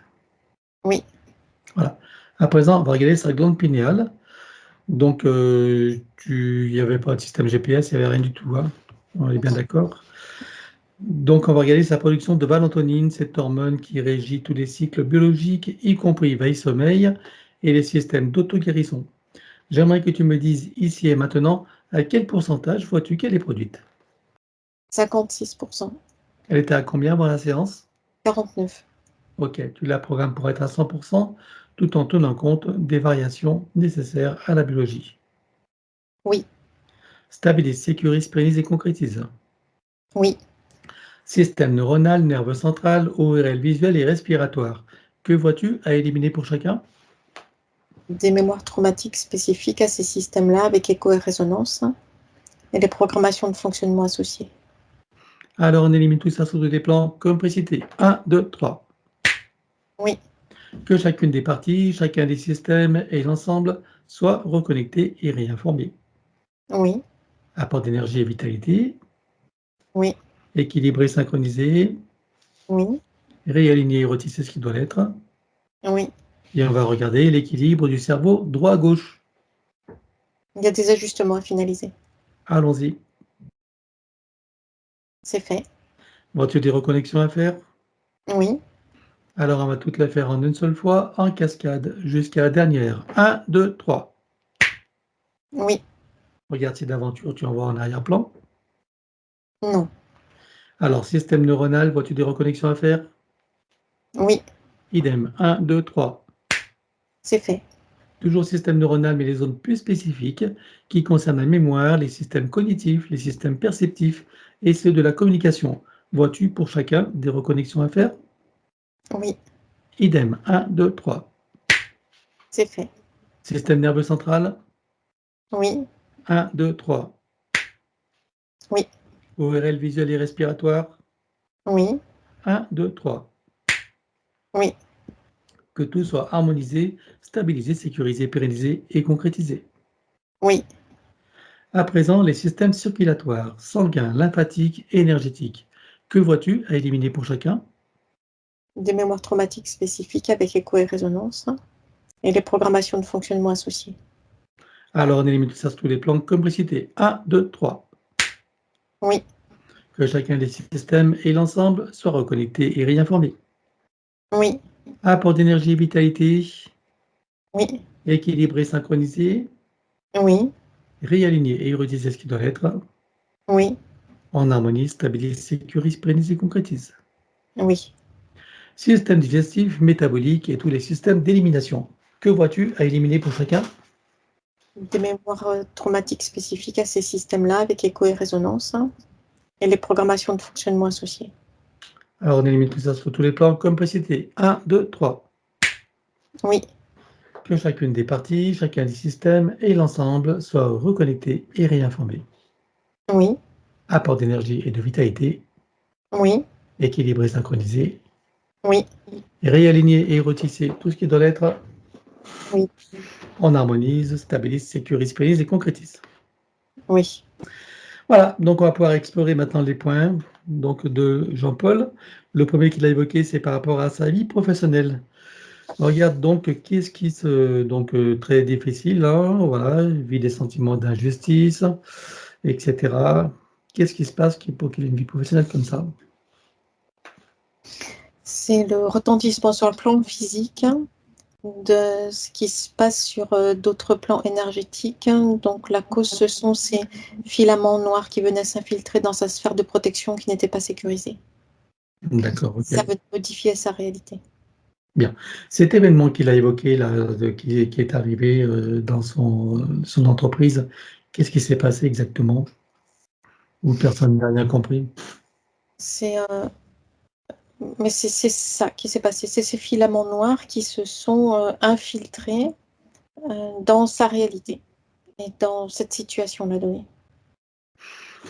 Oui. Voilà. À présent, on va regarder sa glande pinéale. Donc, il n'y avait pas de système GPS, il n'y avait rien du tout, hein. On est bien d'accord. Donc, on va regarder sa production de valentonine, cette hormone qui régit tous les cycles biologiques, y compris veille-sommeil et les systèmes d'auto-guérison. J'aimerais que tu me dises ici et maintenant à quel pourcentage vois-tu qu'elle est produite? 56%. Elle était à combien avant la séance? 49. Ok, tu la programmes pour être à 100% tout en tenant compte des variations nécessaires à la biologie. Oui. Stabilise, sécurise, pérennise et concrétise. Oui. Système neuronal, nerveux central, ORL visuel et respiratoire. Que vois-tu à éliminer pour chacun? Des mémoires traumatiques spécifiques à ces systèmes-là avec écho et résonance et les programmations de fonctionnement associées. Alors on élimine tout ça sur tous les plans, comme précité. 1, 2, 3. Oui. Que chacune des parties, chacun des systèmes et l'ensemble soient reconnectés et réinformés. Oui. Apport d'énergie et vitalité, Oui. équilibré, synchronisé, Oui. réaligné et retissé ce qui doit l'être. Oui. Et on va regarder l'équilibre du cerveau droit-gauche. Il y a des ajustements à finaliser. Allons-y. C'est fait. Vois-tu des reconnexions à faire? Oui. Alors on va toutes les faire en une seule fois, en cascade, jusqu'à la dernière. 1, 2, 3. Oui. Regarde si d'aventure tu en vois en arrière-plan. Non. Alors, système neuronal, vois-tu des reconnexions à faire? Oui. Idem. 1, 2, 3. C'est fait. Toujours système neuronal, mais les zones plus spécifiques qui concernent la mémoire, les systèmes cognitifs, les systèmes perceptifs et ceux de la communication. Vois-tu pour chacun des reconnexions à faire? Oui. Idem. 1, 2, 3. C'est fait. Système nerveux central? Oui. 1, 2, 3. Oui. ORL visuel et respiratoire? Oui. 1, 2, 3. Oui. Que tout soit harmonisé, stabilisé, sécurisé, pérennisé et concrétisé. Oui. À présent, les systèmes circulatoires, sanguins, lymphatiques et énergétiques. Que vois-tu à éliminer pour chacun? Des mémoires traumatiques spécifiques avec écho et résonance et les programmations de fonctionnement associées. Alors, on élimine tout ça sur tous les plans comme précité. 1, 2, 3. Oui. Que chacun des systèmes et l'ensemble soient reconnectés et réinformés. Oui. Apport d'énergie et vitalité, Oui. équilibré, synchronisé, Oui. réaligné et érudisé ce qui doit être, Oui. en harmonie, stabilise, sécurise, pérennise et concrétise. Oui. Système digestif, métabolique et tous les systèmes d'élimination. Que vois-tu à éliminer pour chacun? Des mémoires traumatiques spécifiques à ces systèmes-là avec écho et résonance et les programmations de fonctionnement associées. Alors, on élimine tout ça sur tous les plans comme précité. 1, 2, 3. Oui. Que chacune des parties, chacun des systèmes et l'ensemble soient reconnectés et réinformés. Oui. Apport d'énergie et de vitalité, Oui. équilibré, synchronisé, Oui, Réaligner et retisser tout ce qui doit l'être. oui, On harmonise, stabilise, sécurise, pérennise et concrétise. oui. Voilà, donc on va pouvoir explorer maintenant les points donc de Jean-Paul. Le premier qu'il a évoqué, c'est par rapport à sa vie professionnelle. On regarde donc qu'est-ce qui se donc très difficile, hein, voilà, il vit des sentiments d'injustice, etc. Qu'est-ce qui se passe pour qu'il ait une vie professionnelle comme ça? C'est le retentissement sur le plan physique de ce qui se passe sur d'autres plans énergétiques. Donc la cause, ce sont ces filaments noirs qui venaient s'infiltrer dans sa sphère de protection qui n'était pas sécurisée. D'accord, ok. Ça veut modifier sa réalité. Bien. Cet événement qu'il a évoqué là, qui est arrivé dans son entreprise, qu'est-ce qui s'est passé exactement? Ou personne n'a rien compris? Mais c'est ça qui s'est passé. C'est ces filaments noirs qui se sont infiltrés dans sa réalité et dans cette situation-là donnée.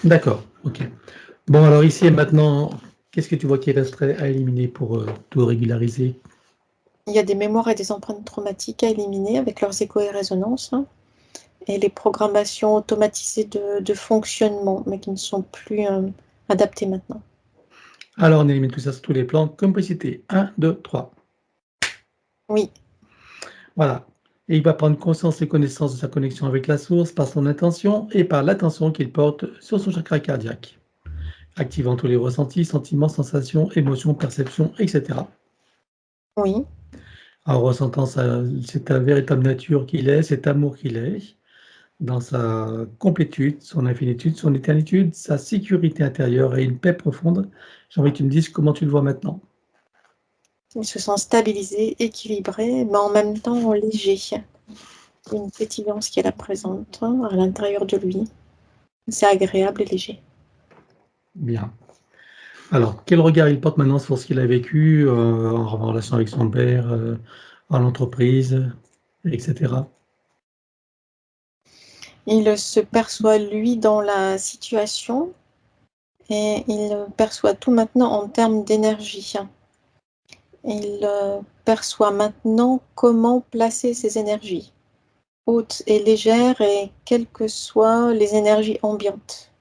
D'accord, ok. Bon, alors ici et maintenant, qu'est-ce que tu vois qui resterait à éliminer pour tout régulariser? Il y a des mémoires et des empreintes traumatiques à éliminer avec leurs échos et résonances, et les programmations automatisées de fonctionnement, mais qui ne sont plus adaptées maintenant. Alors, on élimine tout ça sur tous les plans. Complicité. 1, 2, 3. Oui, Voilà. Et il va prendre conscience et connaissance de sa connexion avec la source par son intention et par l'attention qu'il porte sur son chakra cardiaque, activant tous les ressentis, sentiments, sensations, émotions, perceptions, etc. oui, En ressentant cette véritable nature qu'il est, cet amour qu'il est, dans sa complétude, son infinitude, son éternitude, sa sécurité intérieure et une paix profonde. J'ai envie que tu me dises comment tu le vois maintenant. il se sent stabilisé, équilibré, mais en même temps léger. Une pétillance qui est là présente à l'intérieur de lui. C'est agréable et léger. Bien. Alors, quel regard il porte maintenant sur ce qu'il a vécu en relation avec son père, en entreprise, etc. Il se perçoit, lui, dans la situation, et il perçoit tout maintenant en termes d'énergie. Il perçoit maintenant comment placer ses énergies, hautes et légères, et quelles que soient les énergies ambiantes.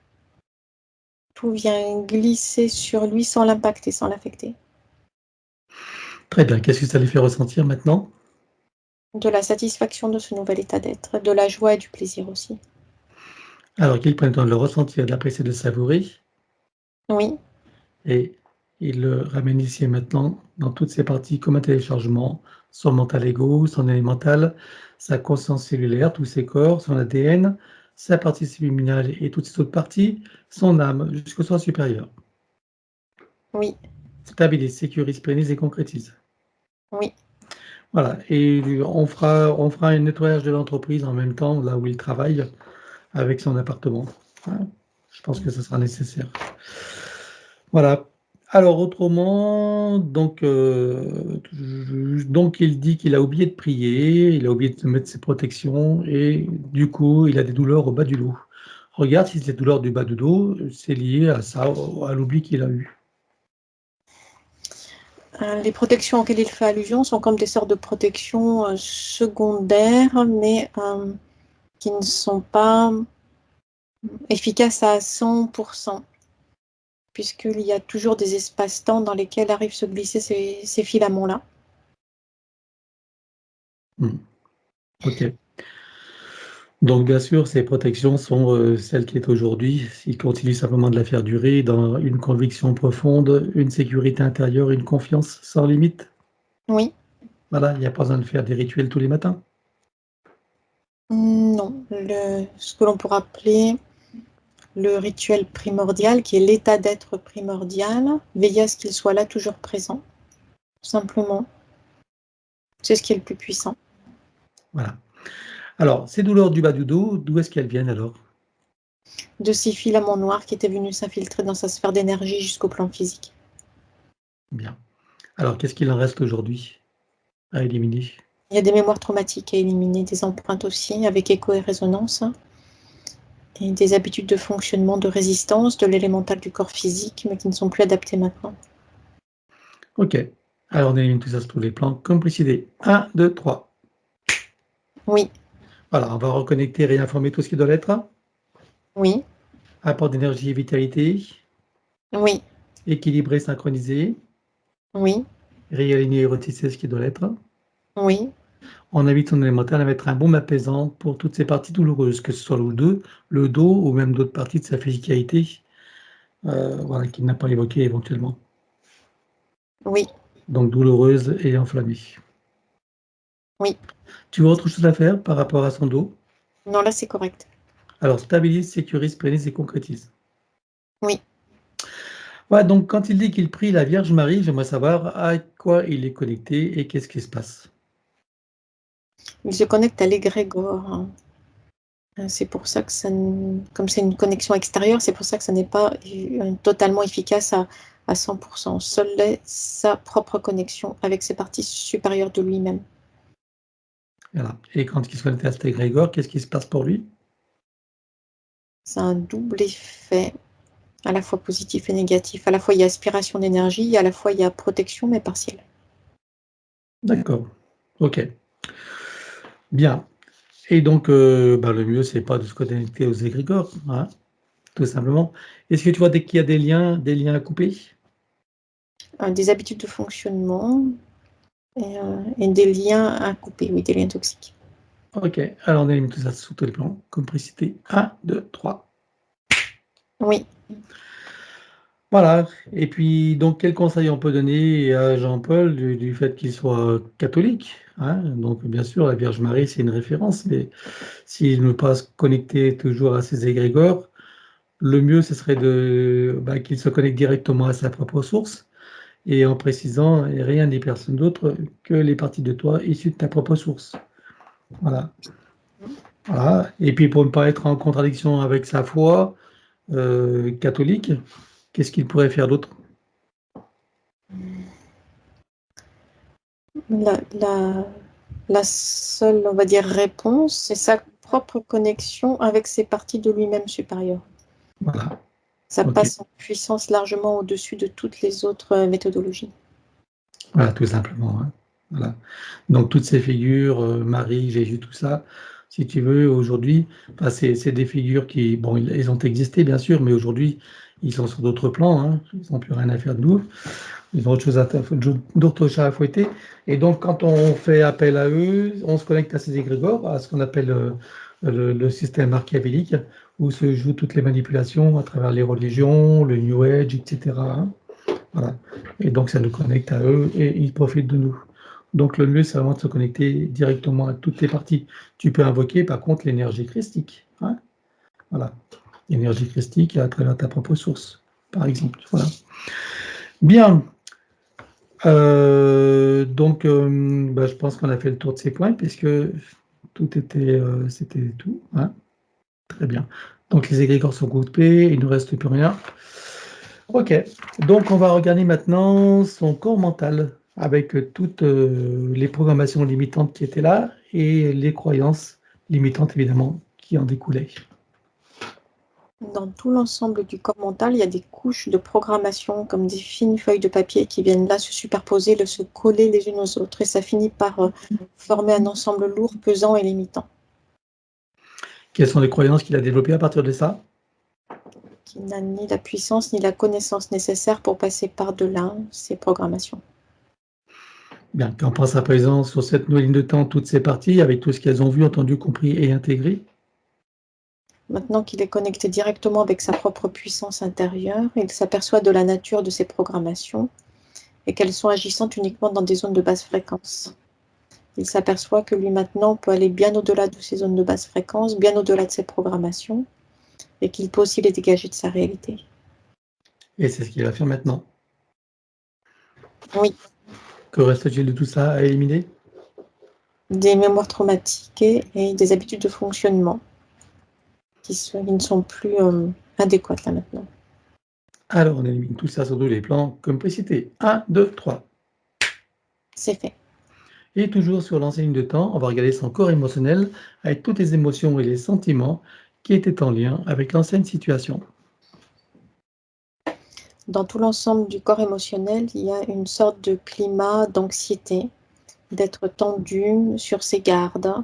Tout vient glisser sur lui sans l'impacter, sans l'affecter. Très bien. Qu'est-ce que ça lui fait ressentir maintenant? De la satisfaction de ce nouvel état d'être, de la joie et du plaisir aussi. Alors qu'il prenne le temps de le ressentir, d'apprécier, de savourer, Oui, et il le ramène ici et maintenant dans toutes ses parties comme un téléchargement, son mental ego, son élémental, sa conscience cellulaire, tous ses corps, son ADN, sa partie subliminale et toutes ses autres parties, son âme jusqu'au soi supérieur. oui, Stabilise, sécurise, pérennise et concrétise. oui. Voilà, et on fera un nettoyage de l'entreprise en même temps, là où il travaille, avec son appartement. Hein. Je pense que ce sera nécessaire. Voilà. Alors autrement, donc il dit qu'il a oublié de prier, il a oublié de se mettre ses protections et du coup, il a des douleurs au bas du dos. Regarde si ces douleurs du bas du dos, c'est lié à ça, à l'oubli qu'il a eu. Les protections auxquelles il fait allusion sont comme des sortes de protections secondaires, mais qui ne sont pas efficaces à 100%, puisqu'il y a toujours des espaces-temps dans lesquels arrivent se glisser ces filaments-là. OK. Donc bien sûr, ces protections sont, celles qui est aujourd'hui. Il continue simplement de la faire durer dans une conviction profonde, une sécurité intérieure, une confiance sans limite. Oui, Voilà, il n'y a pas besoin de faire des rituels tous les matins. non, ce que l'on pourrait appeler le rituel primordial, qui est l'état d'être primordial, veiller à ce qu'il soit là, toujours présent, tout simplement. C'est ce qui est le plus puissant. Voilà. Alors, ces douleurs du bas du dos, d'où est-ce qu'elles viennent alors? De ces filaments noirs qui étaient venus s'infiltrer dans sa sphère d'énergie jusqu'au plan physique. Bien. Alors, qu'est-ce qu'il en reste aujourd'hui à éliminer? Il y a des mémoires traumatiques à éliminer, des empreintes aussi, avec écho et résonance, et des habitudes de fonctionnement, de résistance, de l'élémental du corps physique, mais qui ne sont plus adaptées maintenant. OK. Alors, on élimine tout ça sur tous les plans, comme précisé. 1, 2, 3. Oui, Voilà, on va reconnecter, réinformer tout ce qui doit l'être. oui, Apport d'énergie et vitalité. oui, Équilibré, synchronisé. oui, Réaligner et retisser ce qui doit l'être. oui, On invite son élémentaire à mettre un baume apaisant pour toutes ces parties douloureuses, que ce soit le dos ou même d'autres parties de sa physicalité, voilà, qu'il n'a pas évoqué éventuellement. oui, Donc douloureuse et enflammée. oui. Tu vois autre chose à faire par rapport à son dos? Non, là, c'est correct. Alors, stabilise, sécurise, prénise et concrétise. Oui. Ouais, donc quand il dit qu'il prie la Vierge Marie, j'aimerais savoir à quoi il est connecté et qu'est-ce qui se passe. Il se connecte à l'égrégore, hein. C'est pour ça que ça comme c'est une connexion extérieure, c'est pour ça que ça n'est pas totalement efficace à 100 %. Seule est sa propre connexion avec ses parties supérieures de lui-même. Voilà. Et quand il se connecte à cet égrégore, qu'est-ce qui se passe pour lui? C'est un double effet, à la fois positif et négatif. À la fois, il y a aspiration d'énergie, à la fois, il y a protection, mais partielle. D'accord. OK. Bien. Et donc, le mieux, c'est pas de se connecter aux égrégores, hein, tout simplement. Est-ce que tu vois dès qu'il y a des liens à couper? Des habitudes de fonctionnement et des liens à couper, oui, des liens toxiques. OK. Alors on élimine tout ça sous tous les plans, comme précité. 1, 2, 3. Oui. Voilà. Et puis, donc, quel conseil on peut donner à Jean-Paul du fait qu'il soit catholique, hein? Donc, bien sûr, la Vierge Marie, c'est une référence, mais s'il ne veut pas se connecter toujours à ces égrégores, le mieux, ce serait qu'il se connecte directement à sa propre source et en précisant et rien ni personne d'autre que les parties de toi issues de ta propre source. Voilà. Voilà. Et puis, pour ne pas être en contradiction avec sa foi catholique, qu'est-ce qu'il pourrait faire d'autre? La la seule, on va dire, réponse, c'est sa propre connexion avec ses parties de lui-même supérieures. Voilà. Ça OK. passe en puissance largement au-dessus de toutes les autres, méthodologies. Voilà, tout simplement, hein. Voilà. Donc toutes ces figures, Marie, Jésus, tout ça, si tu veux, aujourd'hui, c'est des figures qui, bon, ils ont existé bien sûr, mais aujourd'hui, ils sont sur d'autres plans, hein. Ils n'ont plus rien à faire de nous. Ils ont autre chose d'autres chats à fouetter. Et donc, quand on fait appel à eux, on se connecte à ces égrégores, à ce qu'on appelle le système machiavélique, où se jouent toutes les manipulations à travers les religions, le New Age, etc., hein. Voilà. Et donc, ça nous connecte à eux et ils profitent de nous. Donc, le mieux, c'est vraiment de se connecter directement à toutes les parties. Tu peux invoquer, par contre, l'énergie christique, hein. Voilà. L'énergie christique à travers ta propre source, par exemple. Voilà. Bien. Je pense qu'on a fait le tour de ces points puisque c'était tout, hein. Très bien. Donc, les égrégores sont coupés, il ne nous reste plus rien. OK. Donc, on va regarder maintenant son corps mental avec toutes les programmations limitantes qui étaient là et les croyances limitantes, évidemment, qui en découlaient. Dans tout l'ensemble du corps mental, il y a des couches de programmation comme des fines feuilles de papier qui viennent là se superposer, se coller les unes aux autres et ça finit par, former un ensemble lourd, pesant et limitant, Quelles sont les croyances qu'il a développées à partir de ça? qui n'a ni la puissance ni la connaissance nécessaire pour passer par-delà ces programmations. Bien, qu'en pense à présent sur cette nouvelle ligne de temps, toutes ces parties, avec tout ce qu'elles ont vu, entendu, compris et intégré? Maintenant qu'il est connecté directement avec sa propre puissance intérieure, il s'aperçoit de la nature de ces programmations et qu'elles sont agissantes uniquement dans des zones de basse fréquence. Il s'aperçoit que lui maintenant peut aller bien au-delà de ces zones de basse fréquence, bien au-delà de ses programmations, et qu'il peut aussi les dégager de sa réalité. Et c'est ce qu'il va faire maintenant. Oui, Que reste-t-il de tout ça à éliminer? des mémoires traumatiques et des habitudes de fonctionnement qui ne sont plus adéquates là maintenant. Alors, on élimine tout ça sur tous les plans, comme précité. 1, 2, 3. C'est fait. Et toujours sur l'ancienne ligne de temps, on va regarder son corps émotionnel avec toutes les émotions et les sentiments qui étaient en lien avec l'ancienne situation. dans tout l'ensemble du corps émotionnel, il y a une sorte de climat d'anxiété, d'être tendu sur ses gardes,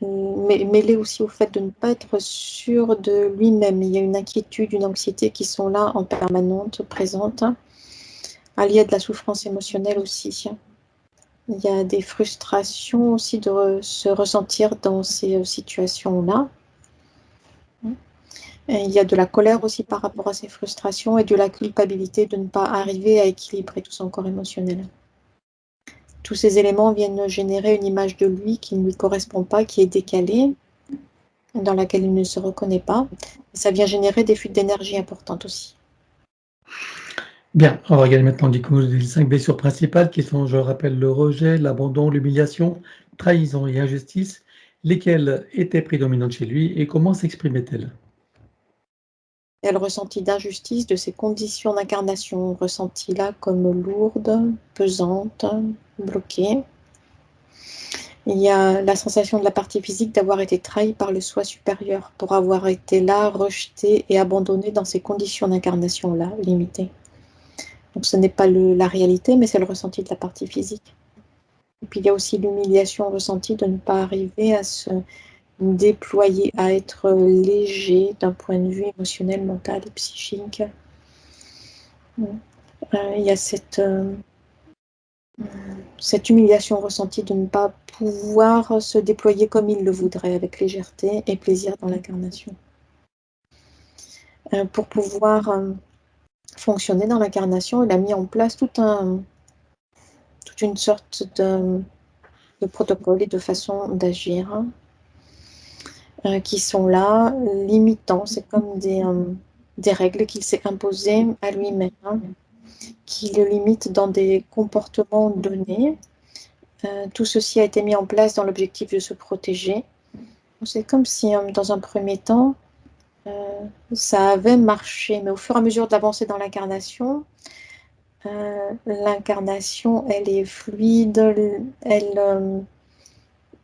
mais mêlé aussi au fait de ne pas être sûr de lui-même. Il y a une inquiétude, une anxiété qui sont là en permanente, présentes, alliées à de la souffrance émotionnelle aussi. Il y a des frustrations aussi de se ressentir dans ces situations-là. Et il y a de la colère aussi par rapport à ces frustrations et de la culpabilité de ne pas arriver à équilibrer tout son corps émotionnel. Tous ces éléments viennent générer une image de lui qui ne lui correspond pas, qui est décalée, dans laquelle il ne se reconnaît pas. Et ça vient générer des fuites d'énergie importantes aussi. Bien, on va regarder maintenant du coup les 5 blessures principales qui sont, je rappelle, le rejet, l'abandon, l'humiliation, trahison et injustice, lesquelles étaient prédominantes chez lui et comment s'exprimaient-elles? Il y a le ressenti d'injustice de ces conditions d'incarnation, ressenti là comme lourdes, pesantes, bloquées. Il y a la sensation de la partie physique d'avoir été trahi par le soi supérieur, pour avoir été là, rejeté et abandonné dans ces conditions d'incarnation-là, limitées. Donc ce n'est pas la réalité, mais c'est le ressenti de la partie physique. Et puis il y a aussi l'humiliation ressentie de ne pas arriver à se déployer, à être léger d'un point de vue émotionnel, mental et psychique. Il y a cette humiliation ressentie de ne pas pouvoir se déployer comme il le voudrait, avec légèreté et plaisir dans l'incarnation. Pour pouvoir fonctionner dans l'incarnation, il a mis en place toute une sorte de protocole et de façon d'agir qui sont là, limitants. C'est comme des règles qu'il s'est imposées à lui-même, qui le limitent dans des comportements donnés. Tout ceci a été mis en place dans l'objectif de se protéger. C'est comme si, dans un premier temps, ça avait marché, mais au fur et à mesure d'avancer dans l'incarnation, elle est fluide,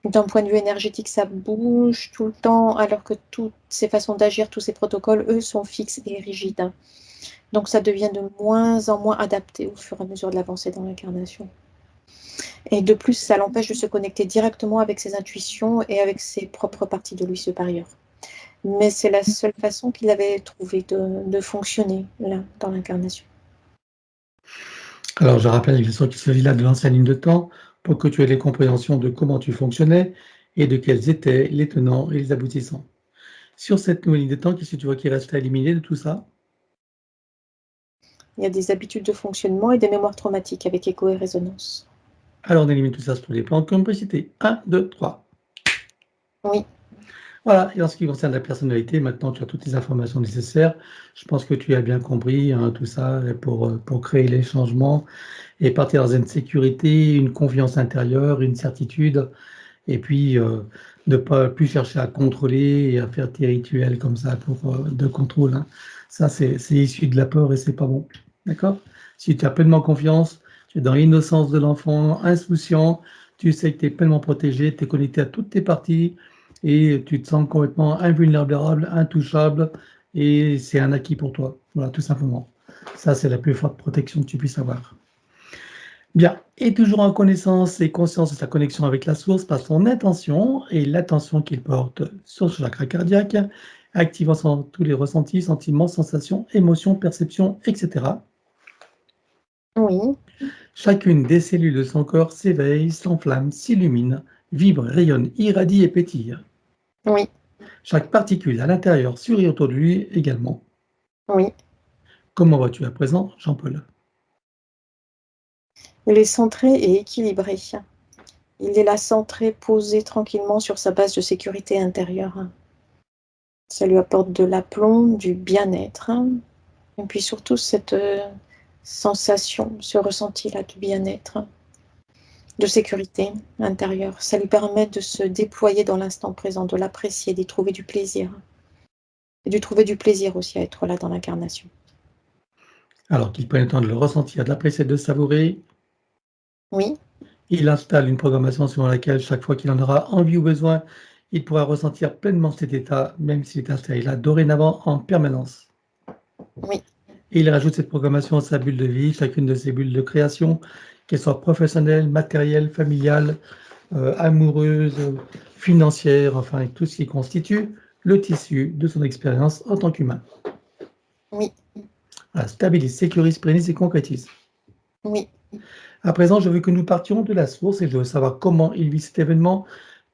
d'un point de vue énergétique, ça bouge tout le temps, alors que toutes ces façons d'agir, tous ces protocoles, eux, sont fixes et rigides. Donc ça devient de moins en moins adapté au fur et à mesure de l'avancée dans l'incarnation. Et de plus, ça l'empêche de se connecter directement avec ses intuitions et avec ses propres parties de lui supérieur. Mais c'est la seule façon qu'il avait trouvé de fonctionner là, dans l'incarnation. Alors, je rappelle bien sûr qu'il s'agit là de l'ancienne ligne de temps pour que tu aies les compréhensions de comment tu fonctionnais et de quels étaient les tenants et les aboutissants. Sur cette nouvelle ligne de temps, qu'est-ce que tu vois qui reste à éliminer de tout ça? Il y a des habitudes de fonctionnement et des mémoires traumatiques avec écho et résonance. Alors, on élimine tout ça sur les plans de complexité. 1, 2, 3. Oui. Voilà, et en ce qui concerne la personnalité, maintenant tu as toutes les informations nécessaires. Je pense que tu as bien compris tout ça pour créer les changements et partir dans une sécurité, une confiance intérieure, une certitude, et puis ne pas plus chercher à contrôler et à faire tes rituels comme ça de contrôle. Hein. Ça, c'est issu de la peur et c'est pas bon. D'accord? Si tu as pleinement confiance, tu es dans l'innocence de l'enfant, insouciant, tu sais que tu es pleinement protégé, tu es connecté à toutes tes parties et tu te sens complètement invulnérable, intouchable et c'est un acquis pour toi. Voilà, tout simplement. Ça, c'est la plus forte protection que tu puisses avoir. Bien, et toujours en connaissance et conscience de sa connexion avec la source par son intention et l'attention qu'il porte sur ce chakra cardiaque, activant tous les ressentis, sentiments, sensations, émotions, perceptions, etc. Oui. Chacune des cellules de son corps s'éveille, s'enflamme, s'illumine, vibre, rayonne, irradie et pétille. Oui. Chaque particule à l'intérieur, sur et autour de lui également. Oui. Comment vas-tu à présent, Jean-Paul? Il est centré et équilibré. Il est là centré, posé tranquillement sur sa base de sécurité intérieure. Ça lui apporte de l'aplomb, du bien-être. Et puis surtout cette sensation, ce ressenti-là de bien-être, de sécurité intérieure. Ça lui permet de se déployer dans l'instant présent, de l'apprécier, d'y trouver du plaisir. Et de trouver du plaisir aussi à être là dans l'incarnation. Alors qu'il prenne le temps de le ressentir, de l'apprécier, de le savourer, Oui. il installe une programmation selon laquelle, chaque fois qu'il en aura envie ou besoin, il pourra ressentir pleinement cet état, même s'il est installé là dorénavant en permanence. Oui, Et il rajoute cette programmation à sa bulle de vie, chacune de ses bulles de création, qu'elles soient professionnelles, matérielles, familiales, amoureuses, financières, enfin tout ce qui constitue le tissu de son expérience en tant qu'humain. oui, Voilà, stabilise, sécurise, pérennise et concrétise. oui. À présent, je veux que nous partions de la source et je veux savoir comment il vit cet événement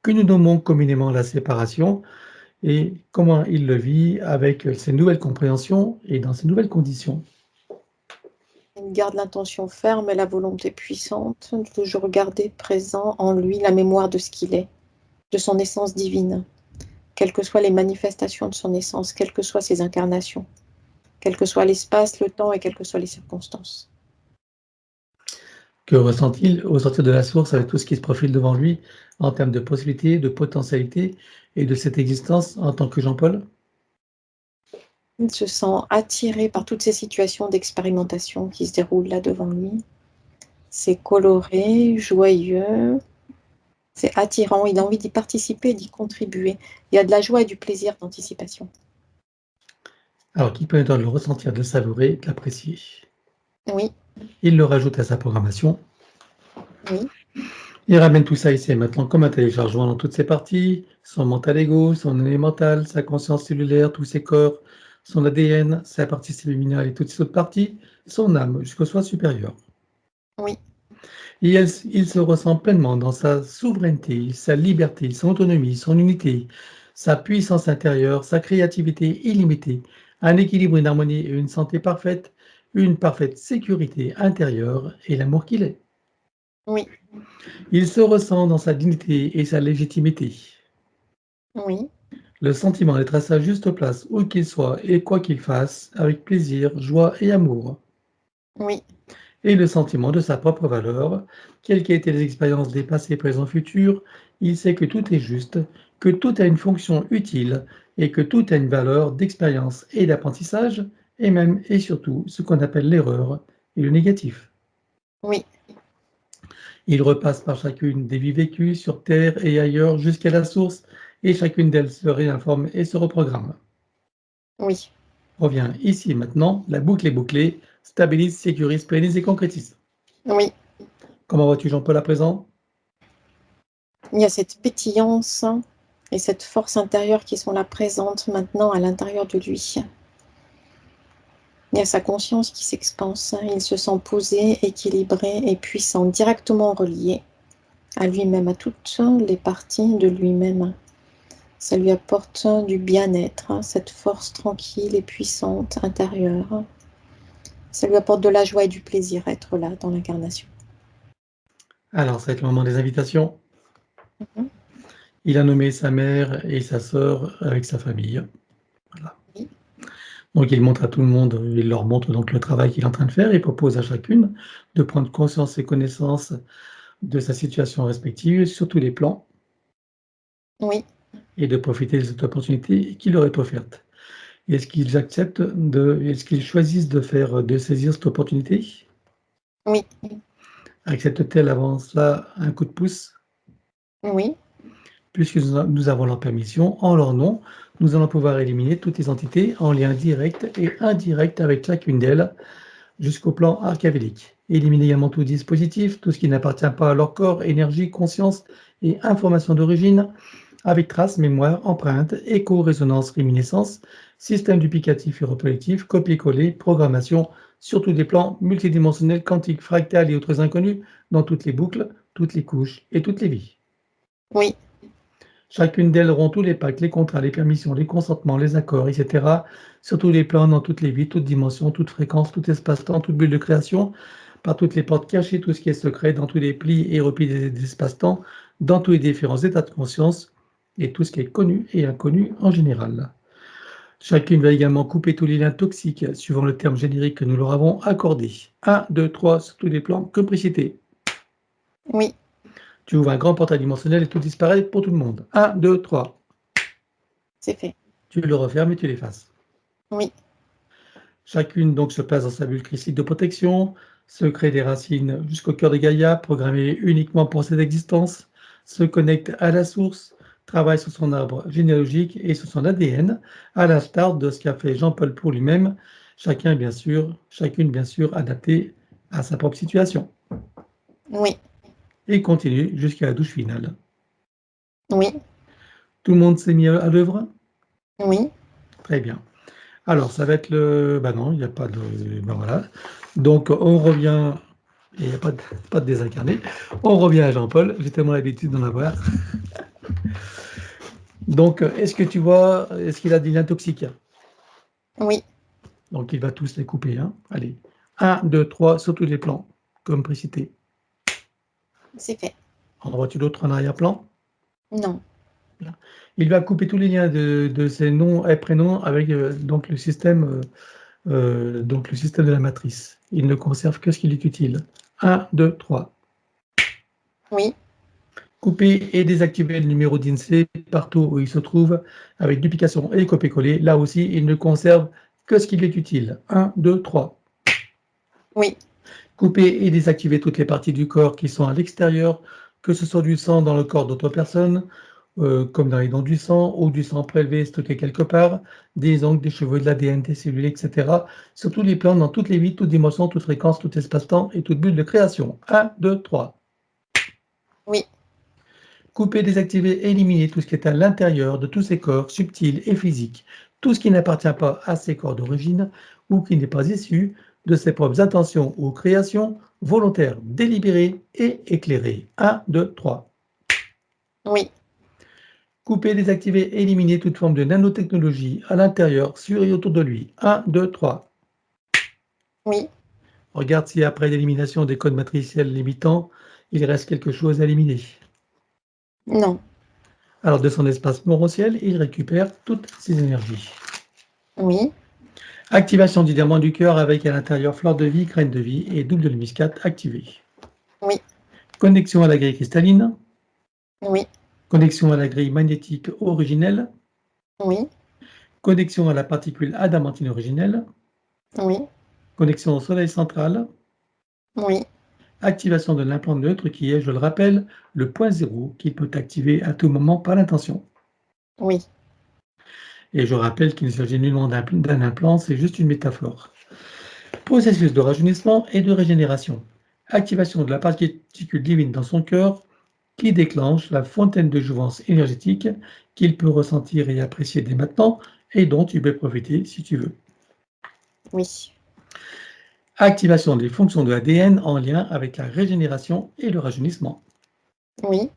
que nous nommons communément la séparation et comment il le vit avec ses nouvelles compréhensions et dans ses nouvelles conditions. Il garde l'intention ferme et la volonté puissante de toujours garder présent en lui la mémoire de ce qu'il est, de son essence divine, quelles que soient les manifestations de son essence, quelles que soient ses incarnations, quel que soit l'espace, le temps et quelles que soient les circonstances. Que ressent-il au sortir de la source avec tout ce qui se profile devant lui en termes de possibilités, de potentialités et de cette existence en tant que Jean-Paul? Il se sent attiré par toutes ces situations d'expérimentation qui se déroulent là devant lui. C'est coloré, joyeux, c'est attirant, il a envie d'y participer, d'y contribuer. Il y a de la joie et du plaisir d'anticipation. Alors qu'il peut de le ressentir, de le savourer, de l'apprécier. Oui, Il le rajoute à sa programmation. oui, Il ramène tout ça ici et maintenant comme un téléchargement dans toutes ses parties, son mental ego, son élémental, sa conscience cellulaire, tous ses corps, son ADN, sa partie subliminale et toutes ses autres parties, son âme jusqu'au soi supérieur. oui, Et il se ressent pleinement dans sa souveraineté, sa liberté, son autonomie, son unité, sa puissance intérieure, sa créativité illimitée, un équilibre, une harmonie et une santé parfaite, une parfaite sécurité intérieure et l'amour qu'il est. oui, Il se ressent dans sa dignité et sa légitimité. oui, Le sentiment d'être à sa juste place, où qu'il soit et quoi qu'il fasse, avec plaisir, joie et amour. oui, Et le sentiment de sa propre valeur, quelles qu'aient été les expériences des passés, présents, futurs, il sait que tout est juste, que tout a une fonction utile et que tout a une valeur d'expérience et d'apprentissage, et même et surtout ce qu'on appelle l'erreur et le négatif. oui, Il repasse par chacune des vies vécues sur Terre et ailleurs jusqu'à la source, et chacune d'elles se réinforme et se reprogramme. oui. Revient ici et maintenant, la boucle est bouclée, stabilise, sécurise, pérennise et concrétise. Oui, Comment vois-tu Jean-Paul à présent? il y a cette pétillance et cette force intérieure qui sont là présentes maintenant à l'intérieur de lui. Il y a sa conscience qui s'expanse, il se sent posé, équilibré et puissant, directement relié à lui-même, à toutes les parties de lui-même. Ça lui apporte du bien-être, cette force tranquille et puissante intérieure. Ça lui apporte de la joie et du plaisir à être là dans l'incarnation. Alors, ça va être le moment des invitations. Mhm. Il a nommé sa mère et sa sœur avec sa famille. Voilà. Oui, Donc, il montre à tout le monde, il leur montre donc le travail qu'il est en train de faire et propose à chacune de prendre conscience et connaissance de sa situation respective sur tous les plans oui, et de profiter de cette opportunité qui leur est offerte. Est-ce qu'ils acceptent est-ce qu'ils choisissent de faire, de saisir cette opportunité? oui, Acceptent-elles avant cela un coup de pouce? oui, Puisque nous avons leur permission, en leur nom, nous allons pouvoir éliminer toutes les entités en lien direct et indirect avec chacune d'elles jusqu'au plan archavélique. Éliminer également tout dispositif, tout ce qui n'appartient pas à leur corps, énergie, conscience et information d'origine, avec traces, mémoire, empreintes, écho, résonance, réminiscence, système duplicatif et reproductif, copier-coller, programmation, sur tous des plans multidimensionnels, quantiques, fractales et autres inconnus, dans toutes les boucles, toutes les couches et toutes les vies. oui, Chacune d'elles auront tous les pactes, les contrats, les permissions, les consentements, les accords, etc., sur tous les plans, dans toutes les vies, toutes dimensions, toutes fréquences, tout espace-temps, toute bulle de création, par toutes les portes cachées, tout ce qui est secret, dans tous les plis et replis des espaces-temps, dans tous les différents états de conscience, et tout ce qui est connu et inconnu en général. Chacune va également couper tous les liens toxiques, suivant le terme générique que nous leur avons accordé. 1, 2, 3, sur tous les plans, complicité. oui, Tu ouvres un grand portail dimensionnel et tout disparaît pour tout le monde. 1, 2, 3. c'est fait. Tu le refermes et tu l'effaces. Oui, Chacune donc se place dans sa bulle christique de protection, se crée des racines jusqu'au cœur de Gaïa, programmées uniquement pour cette existence, se connecte à la source, travaille sur son arbre généalogique et sur son ADN, à l'instar de ce qu'a fait Jean-Paul pour lui-même. chacune bien sûr adaptée à sa propre situation. Oui, Et continue jusqu'à la douche finale. oui, Tout le monde s'est mis à l'œuvre? oui. Très bien. Alors, ça va être le... Ben non, il n'y a pas de... Ben voilà. Donc, on revient... Il n'y a pas de désincarné. On revient à Jean-Paul. J'ai tellement l'habitude d'en avoir. Donc, est-ce que tu vois... Est-ce qu'il a des liens toxiques? Oui, Donc, il va tous les couper. Hein. Allez. 1, 2, 3, sur tous les plans, comme précité. c'est fait. En vois-tu d'autres en arrière-plan? Non. Il va couper tous les liens de ses noms et prénoms avec donc le système de la matrice. Il ne conserve que ce qui lui est utile. 1, 2, 3. Oui, Couper et désactiver le numéro d'INSEE partout où il se trouve avec duplication et copier-coller. Là aussi, il ne conserve que ce qui lui est utile. 1, 2, 3. oui, Couper et désactiver toutes les parties du corps qui sont à l'extérieur, que ce soit du sang dans le corps d'autres personnes, comme dans les dents du sang, ou du sang prélevé stocké quelque part, des ongles, des cheveux, de l'ADN, des cellules, etc. Sur tous les plans, dans toutes les vies, toutes dimensions, toutes fréquences, tout espace-temps et toute bulle de création. 1, 2, 3. oui, Couper, désactiver, éliminer tout ce qui est à l'intérieur de tous ces corps subtils et physiques, tout ce qui n'appartient pas à ces corps d'origine ou qui n'est pas issu de ses propres intentions ou créations volontaires, délibérées et éclairées. 1, 2, 3. oui, Couper, désactiver, éliminer toute forme de nanotechnologie à l'intérieur, sur et autour de lui. 1, 2, 3. oui. Regarde si après l'élimination des codes matriciels limitants, il reste quelque chose à éliminer. Non. Alors de son espace morontiel, il récupère toutes ses énergies. Oui, Activation du diamant du cœur avec à l'intérieur fleur de vie, graine de vie et double de muscade activée. oui, Connexion à la grille cristalline. oui, Connexion à la grille magnétique originelle. oui, Connexion à la particule adamantine originelle. oui, Connexion au soleil central. oui, Activation de l'implant neutre qui est, je le rappelle, le point zéro qu'il peut activer à tout moment par l'intention. oui, Et je rappelle qu'il ne s'agit nullement d'un implant, c'est juste une métaphore. Processus de rajeunissement et de régénération. Activation de la particule divine dans son cœur qui déclenche la fontaine de jouvence énergétique qu'il peut ressentir et apprécier dès maintenant et dont tu peux profiter si tu veux. oui, Activation des fonctions de l'ADN en lien avec la régénération et le rajeunissement. oui,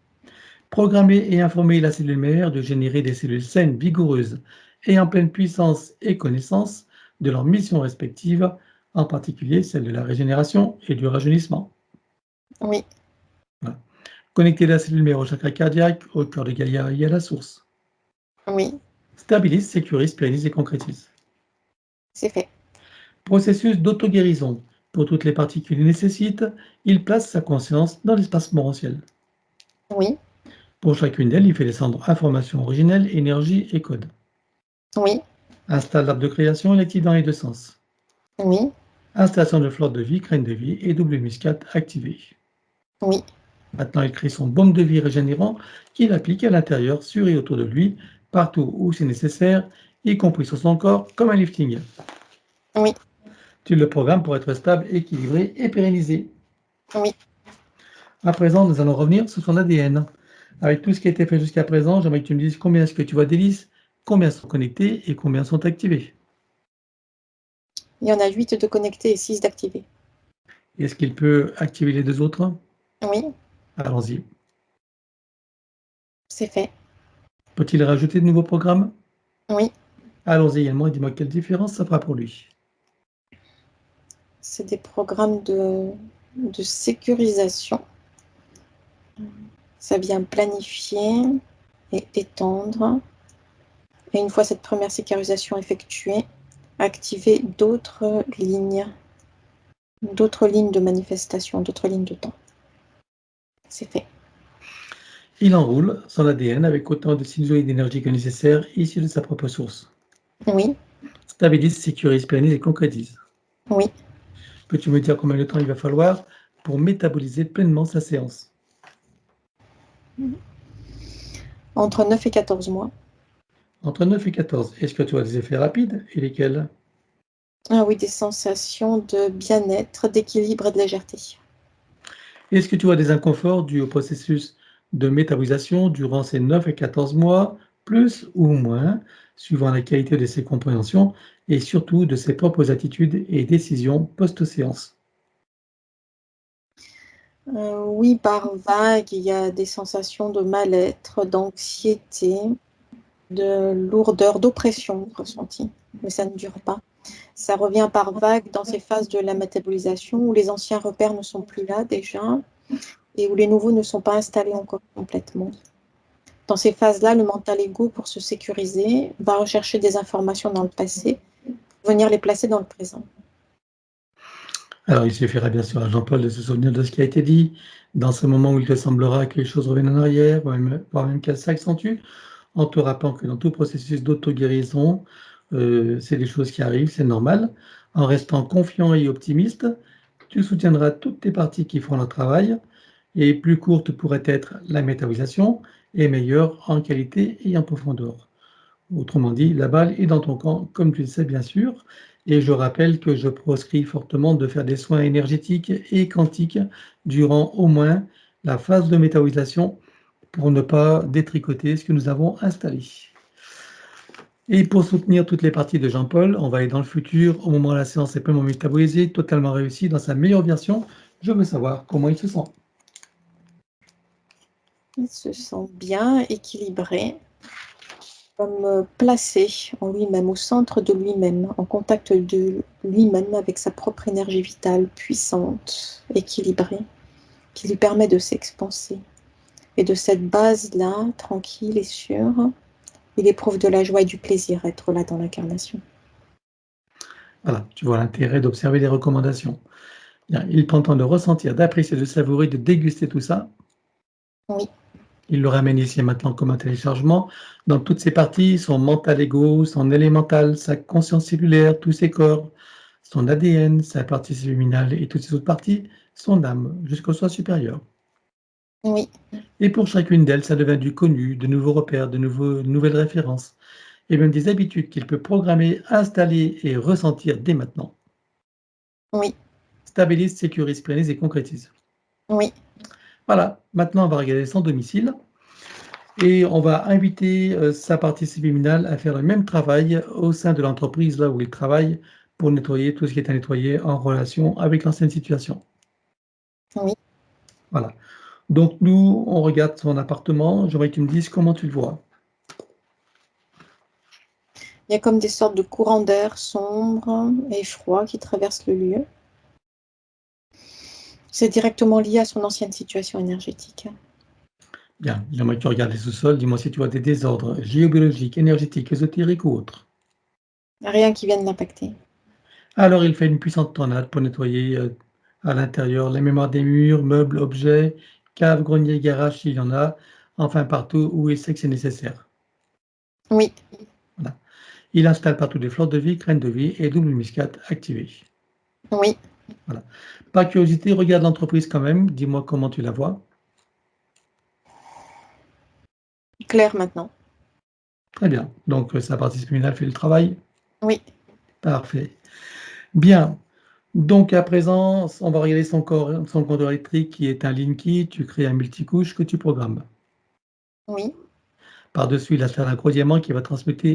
Programmer et informer la cellule mère de générer des cellules saines, vigoureuses et en pleine puissance et connaissance de leurs missions respectives, en particulier celle de la régénération et du rajeunissement. oui, Voilà. Connecter la cellule mère au chakra cardiaque, au cœur de Gaïa et à la source. oui, Stabilise, sécurise, pérennise et concrétise. c'est fait. Processus d'auto-guérison. Pour toutes les parties qu'il nécessite, il place sa conscience dans l'espace morantiel. Oui, Pour chacune d'elles, il fait descendre informations originelles, énergie et code. oui, Installe l'arbre de création et l'active dans les deux sens. oui, Installation de fleur de vie, graine de vie et double muscade activée. oui, Maintenant, il crée son baume de vie régénérant qu'il applique à l'intérieur, sur et autour de lui, partout où c'est nécessaire, y compris sur son corps, comme un lifting. oui, Tu le programmes pour être stable, équilibré et pérennisé. oui. À présent, nous allons revenir sur son ADN. Avec tout ce qui a été fait jusqu'à présent, j'aimerais que tu me dises combien est-ce que tu vois d'hélices, combien sont connectées et combien sont activées. Il y en a 8 de connectés et 6 d'activés. Est-ce qu'il peut activer les deux autres? Oui, Allons-y. c'est fait. Peut-il rajouter de nouveaux programmes? Oui, Allons-y également et dis-moi quelle différence ça fera pour lui. c'est des programmes de sécurisation. Ça vient planifier et étendre. Et une fois cette première sécurisation effectuée, activer d'autres lignes de manifestation, d'autres lignes de temps. C'est fait. Il enroule son ADN avec autant de sinusoïdes d'énergie que nécessaire issus de sa propre source. Oui, Stabilise, sécurise, pérennise et concrétise. oui. Peux-tu me dire combien de temps il va falloir pour métaboliser pleinement sa séance? Entre 9 et 14 mois. Entre 9 et 14. Est-ce que tu as des effets rapides et lesquels? Ah oui, des sensations de bien-être, d'équilibre et de légèreté. Est-ce que tu vois des inconforts dus au processus de métabolisation durant ces 9 et 14 mois, plus ou moins, suivant la qualité de ses compréhensions et surtout de ses propres attitudes et décisions post-séance? Oui, par vague, il y a des sensations de mal-être, d'anxiété, de lourdeur, d'oppression ressentie, mais ça ne dure pas. Ça revient par vague dans ces phases de la métabolisation où les anciens repères ne sont plus là déjà et où les nouveaux ne sont pas installés encore complètement. Dans ces phases-là, le mental égo, pour se sécuriser, va rechercher des informations dans le passé, pour venir les placer dans le présent. Alors, il suffira bien sûr à Jean-Paul de se souvenir de ce qui a été dit, dans ce moment où il te semblera que les choses reviennent en arrière, voire même qu'elles s'accentuent, en te rappelant que dans tout processus d'auto-guérison, c'est des choses qui arrivent, c'est normal. En restant confiant et optimiste, tu soutiendras toutes tes parties qui font leur travail, et plus courte pourrait être la métabolisation, et meilleure en qualité et en profondeur. Autrement dit, la balle est dans ton camp, comme tu le sais bien sûr, et je rappelle que je proscris fortement de faire des soins énergétiques et quantiques durant au moins la phase de métabolisation pour ne pas détricoter ce que nous avons installé. Et pour soutenir toutes les parties de Jean-Paul, on va aller dans le futur, au moment où la séance est pleinement métabolisée, totalement réussie, dans sa meilleure version. Je veux savoir comment il se sent. Il se sent bien, équilibré, comme placé en lui-même, au centre de lui-même, en contact de lui-même avec sa propre énergie vitale, puissante, équilibrée, qui lui permet de s'expanser. Et de cette base-là, tranquille et sûre, il éprouve de la joie et du plaisir à être là dans l'incarnation. Voilà, tu vois l'intérêt d'observer les recommandations. Bien, il prend le temps de ressentir, d'apprécier, de savourer, de déguster tout ça. Oui, Il le ramène ici et maintenant comme un téléchargement dans toutes ses parties, son mental égo, son élémental, sa conscience cellulaire, tous ses corps, son ADN, sa partie subliminale et toutes ses autres parties, son âme, jusqu'au soi supérieur. oui, Et pour chacune d'elles, ça devient du connu, de nouveaux repères, de nouvelles références, et même des habitudes qu'il peut programmer, installer et ressentir dès maintenant. oui, Stabilise, sécurise, pérennise et concrétise. oui. Voilà, maintenant on va regarder son domicile. Et on va inviter sa partie subliminale à faire le même travail au sein de l'entreprise là où il travaille pour nettoyer tout ce qui est à nettoyer en relation avec l'ancienne situation. Oui. Voilà. Donc nous, on regarde son appartement. J'aimerais que tu me dises comment tu le vois. Il y a comme des sortes de courants d'air sombres et froids qui traversent le lieu. C'est directement lié à son ancienne situation énergétique. Bien, j'aimerais que tu regardes les sous-sols. Dis-moi si tu vois des désordres géobiologiques, énergétiques, ésotériques ou autres. Rien qui vienne l'impacter. Alors il fait une puissante tornade pour nettoyer à l'intérieur les mémoires des murs, meubles, objets, caves, greniers, garages s'il y en a, enfin partout où il sait que c'est nécessaire. Oui, Voilà. Il installe partout des fleurs de vie, graines de vie et double muscade activée. oui. Voilà. Par curiosité, regarde l'entreprise quand même. Dis-moi comment tu la vois. Clair maintenant. Très bien. Donc, sa partie subliminale fait le travail. Oui, Parfait. Bien. Donc, à présent, on va regarder son compteur électrique qui est un Linky. Tu crées un multicouche que tu programmes. oui, Par-dessus, il installe un gros diamant qui va transmettre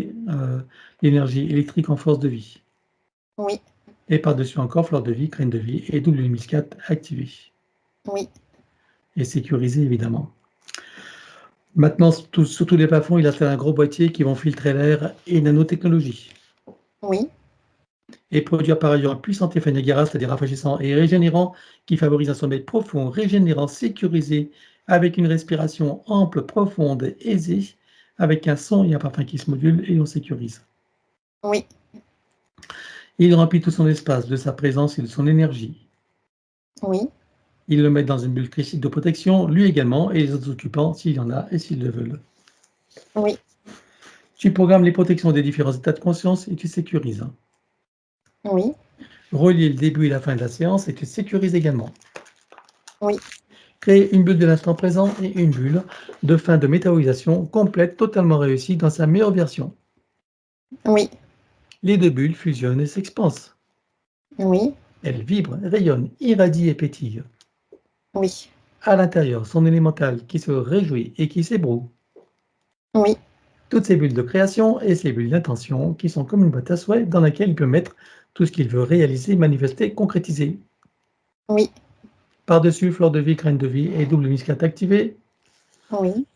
l'énergie électrique en force de vie. oui, Et par-dessus encore, fleur de vie, graine de vie et double muscade activée. oui, Et sécurisé, évidemment. Maintenant, sur tous les plafonds, il installe un gros boîtier qui vont filtrer l'air et nanotechnologie. oui, Et produire par ailleurs un puissant effet Niagara, c'est-à-dire rafraîchissant et régénérant, qui favorise un sommeil profond, régénérant, sécurisé, avec une respiration ample, profonde, aisée, avec un son et un parfum qui se modulent et on sécurise. oui, Il remplit tout son espace de sa présence et de son énergie. oui, Il le met dans une bulle critique de protection, lui également, et les autres occupants, s'il y en a et s'ils le veulent. oui, Tu programmes les protections des différents états de conscience et tu sécurises. oui, Relier le début et la fin de la séance et tu sécurises également. oui, Créer une bulle de l'instant présent et une bulle de fin de métabolisation complète, totalement réussie dans sa meilleure version. oui, Les deux bulles fusionnent et s'expansent. Oui, Elle vibre, rayonne, irradie et pétille. oui, À l'intérieur, son élémental qui se réjouit et qui s'ébroue. oui, Toutes ces bulles de création et ces bulles d'intention qui sont comme une boîte à souhaits dans laquelle il peut mettre tout ce qu'il veut réaliser, manifester, concrétiser. oui, Par-dessus, fleur de vie, graine de vie et double muscate activée. oui,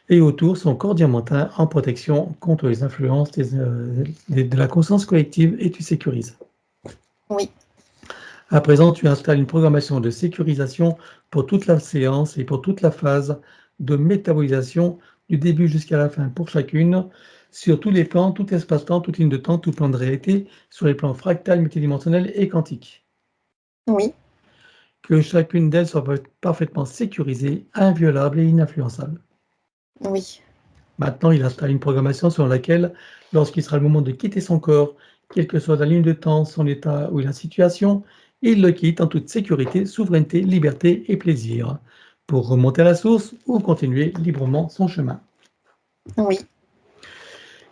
Et autour, son corps diamantin en protection contre les influences de la conscience collective et tu sécurises. oui, À présent, tu installes une programmation de sécurisation pour toute la séance et pour toute la phase de métabolisation du début jusqu'à la fin pour chacune, sur tous les plans, tout espace-temps, toute ligne de temps, tout plan de réalité, sur les plans fractal, multidimensionnels et quantiques. oui, Que chacune d'elles soit parfaitement sécurisée, inviolable et ininfluençable. oui, Maintenant, il installe une programmation selon laquelle, lorsqu'il sera le moment de quitter son corps, quelle que soit la ligne de temps, son état ou la situation, il le quitte en toute sécurité, souveraineté, liberté et plaisir, pour remonter à la source ou continuer librement son chemin. oui,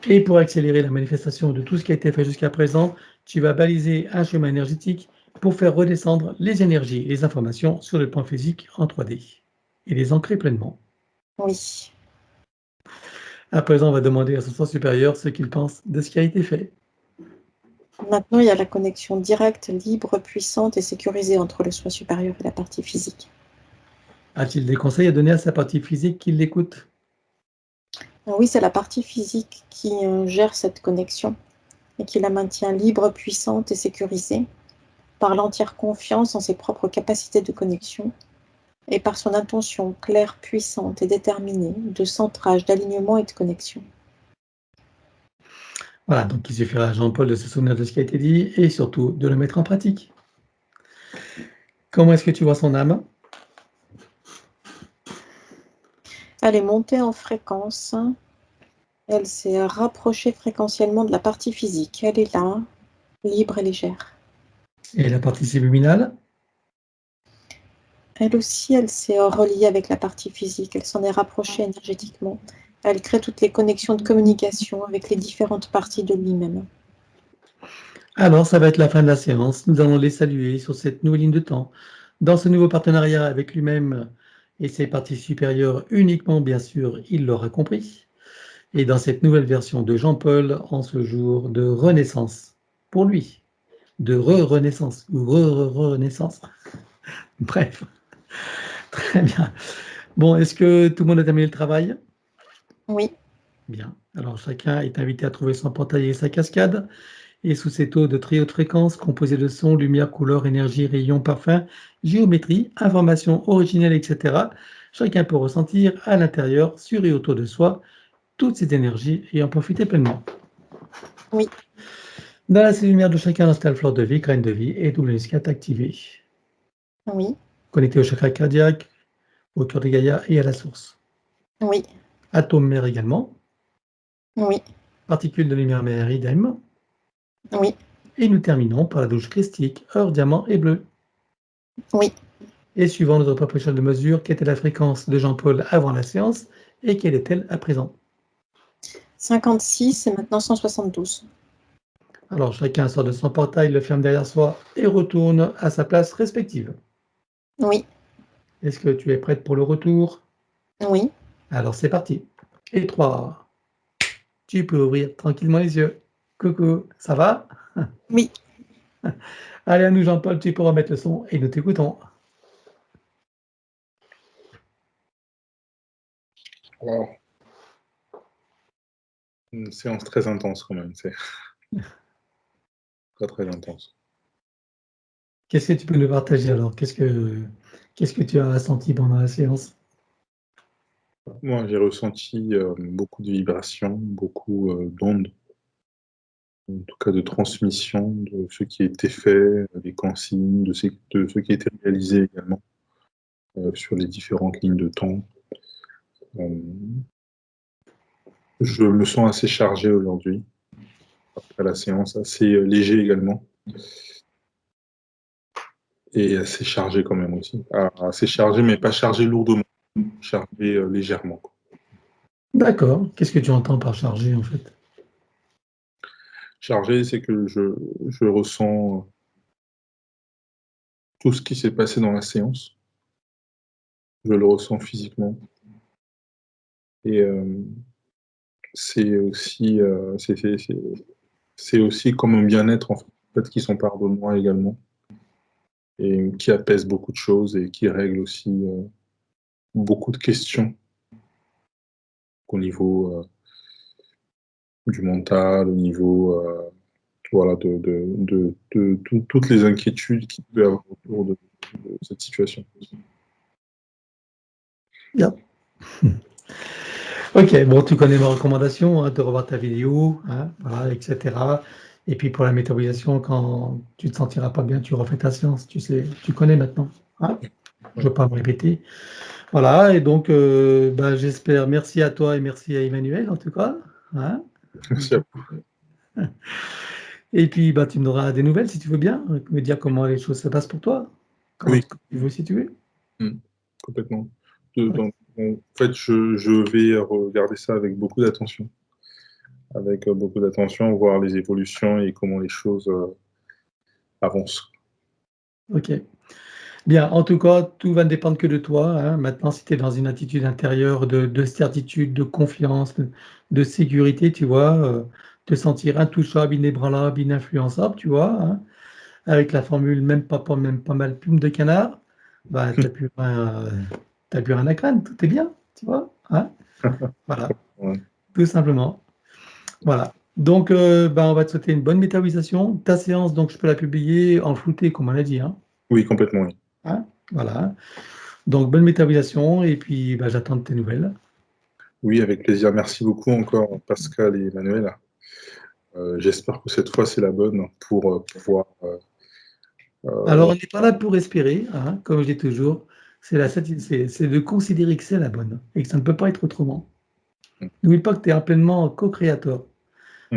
Et pour accélérer la manifestation de tout ce qui a été fait jusqu'à présent, tu vas baliser un chemin énergétique pour faire redescendre les énergies et les informations sur le plan physique en 3D et les ancrer pleinement. oui. À présent, on va demander à son soi supérieur ce qu'il pense de ce qui a été fait. Maintenant, il y a la connexion directe, libre, puissante et sécurisée entre le soi supérieur et la partie physique. A-t-il des conseils à donner à sa partie physique qui l'écoute? Oui, c'est la partie physique qui gère cette connexion et qui la maintient libre, puissante et sécurisée par l'entière confiance en ses propres capacités de connexion et par son intention claire, puissante et déterminée de centrage, d'alignement et de connexion. Voilà, donc il suffira à Jean-Paul de se souvenir de ce qui a été dit et surtout de le mettre en pratique. Comment est-ce que tu vois son âme? Elle est montée en fréquence, elle s'est rapprochée fréquentiellement de la partie physique. Elle est là, libre et légère. Et la partie subliminale? Elle aussi, elle s'est reliée avec la partie physique, elle s'en est rapprochée énergétiquement. Elle crée toutes les connexions de communication avec les différentes parties de lui-même. Alors, ça va être la fin de la séance. Nous allons les saluer sur cette nouvelle ligne de temps, dans ce nouveau partenariat avec lui-même et ses parties supérieures uniquement, bien sûr, il l'aura compris. Et dans cette nouvelle version de Jean-Paul, en ce jour de renaissance, pour lui, de re-renaissance ou re-renaissance. Bref, très bien. Bon, est-ce que tout le monde a terminé le travail? Oui, Bien. Alors, chacun est invité à trouver son portail et sa cascade. Et sous ces taux de très haute fréquence, composés de sons, lumière, couleurs, énergie, rayons, parfums, géométrie, informations originelles, etc., chacun peut ressentir à l'intérieur, sur et autour de soi, toutes ces énergies et en profiter pleinement. oui, Dans la lumière de chacun installe fleur de vie, graine de vie et WS4 activé. oui, Connecté au chakra cardiaque, au cœur de Gaïa et à la source. oui, Atome mère également, oui, particules de lumière mère idem. oui, Et nous terminons par la douche christique, or, diamant et bleu. oui. Et suivant notre propre échelle de mesure, quelle était la fréquence de Jean-Paul avant la séance et quelle est-elle à présent? 56 et maintenant 172. Alors chacun sort de son portail, le ferme derrière soi et retourne à sa place respective. Oui, Est-ce que tu es prête pour le retour? oui, Alors c'est parti. Et 3. Tu peux ouvrir tranquillement les yeux. Coucou, ça va? oui. Allez, à nous Jean-Paul, tu pourras mettre le son et nous t'écoutons. Wow. Une séance très intense quand même, c'est très très intense. Qu'est-ce que tu peux nous partager alors? Qu'est-ce que tu as ressenti pendant la séance? Moi, j'ai ressenti beaucoup de vibrations, beaucoup d'ondes, en tout cas de transmission de ce qui a été fait, des consignes, de ce qui a été réalisé également sur les différentes lignes de temps. Je me sens assez chargé aujourd'hui, après la séance, assez léger également, et assez chargé quand même aussi. Assez chargé, mais pas chargé lourdement, chargé légèrement, quoi. D'accord. Qu'est-ce que tu entends par chargé en fait? Chargé, c'est que je ressens tout ce qui s'est passé dans la séance. Je le ressens physiquement. Et c'est aussi, c'est aussi comme un bien-être, en fait, qui s'empare de moi également et qui apaise beaucoup de choses et qui règle aussi, beaucoup de questions au niveau, du mental, au niveau, voilà, de toutes les inquiétudes qu'il peut y avoir autour de cette situation. Bien. Ok, bon, tu connais ma recommandation, hein, de revoir ta vidéo, hein, voilà, etc. Et puis pour la métabolisation, quand tu te sentiras pas bien, tu refais ta séance, tu sais, tu connais maintenant. Hein, je ne veux pas me répéter. Voilà, et donc bah, j'espère, merci à toi et merci à Emmanuel en tout cas. Hein. Merci à vous. Et puis bah, tu me donneras des nouvelles si tu veux bien, me dire comment les choses se passent pour toi, quand Oui. tu veux si tu veux. Complètement. En fait, je vais regarder ça avec beaucoup d'attention. Avec beaucoup d'attention, voir les évolutions et comment les choses avancent. Ok. Bien, en tout cas, tout va ne dépendre que de toi. Hein. Maintenant, si tu es dans une attitude intérieure de certitude, de confiance, de sécurité, tu vois, te sentir intouchable, inébranlable, ininfluençable, tu vois, hein, avec la formule même pas mal, plume de canard, bah, tu n'as plus, t'as plus rien à craindre, tout est bien, tu vois. Hein. Voilà, Ouais. tout simplement. Voilà. Donc, bah, on va te souhaiter une bonne métabolisation. Ta séance, donc, je peux la publier en flouté, comme on l'a dit. Hein. Oui, complètement, oui. Hein. Voilà. Donc, bonne métabolisation et puis bah, j'attends de tes nouvelles. Oui, avec plaisir. Merci beaucoup encore, Pascal et Emmanuel. J'espère que cette fois, c'est la bonne pour pouvoir... Alors, on n'est pas là pour espérer, hein, comme je dis toujours, c'est de considérer que c'est la bonne et que ça ne peut pas être autrement. N'oublie pas que tu es pleinement co-créateur.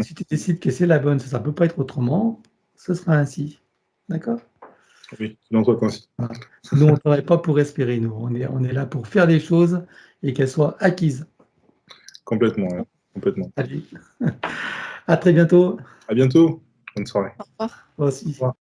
Si tu décides que c'est la bonne, ça ne peut pas être autrement, ce sera ainsi. D'accord? Oui, l'entretien ainsi. Voilà. Nous, on ne travaille pas pour espérer, nous. On est là pour faire les choses et qu'elles soient acquises. Complètement, ouais. Complètement. Allez, à très bientôt. À bientôt. Bonne soirée. Au revoir. Moi aussi. Au revoir.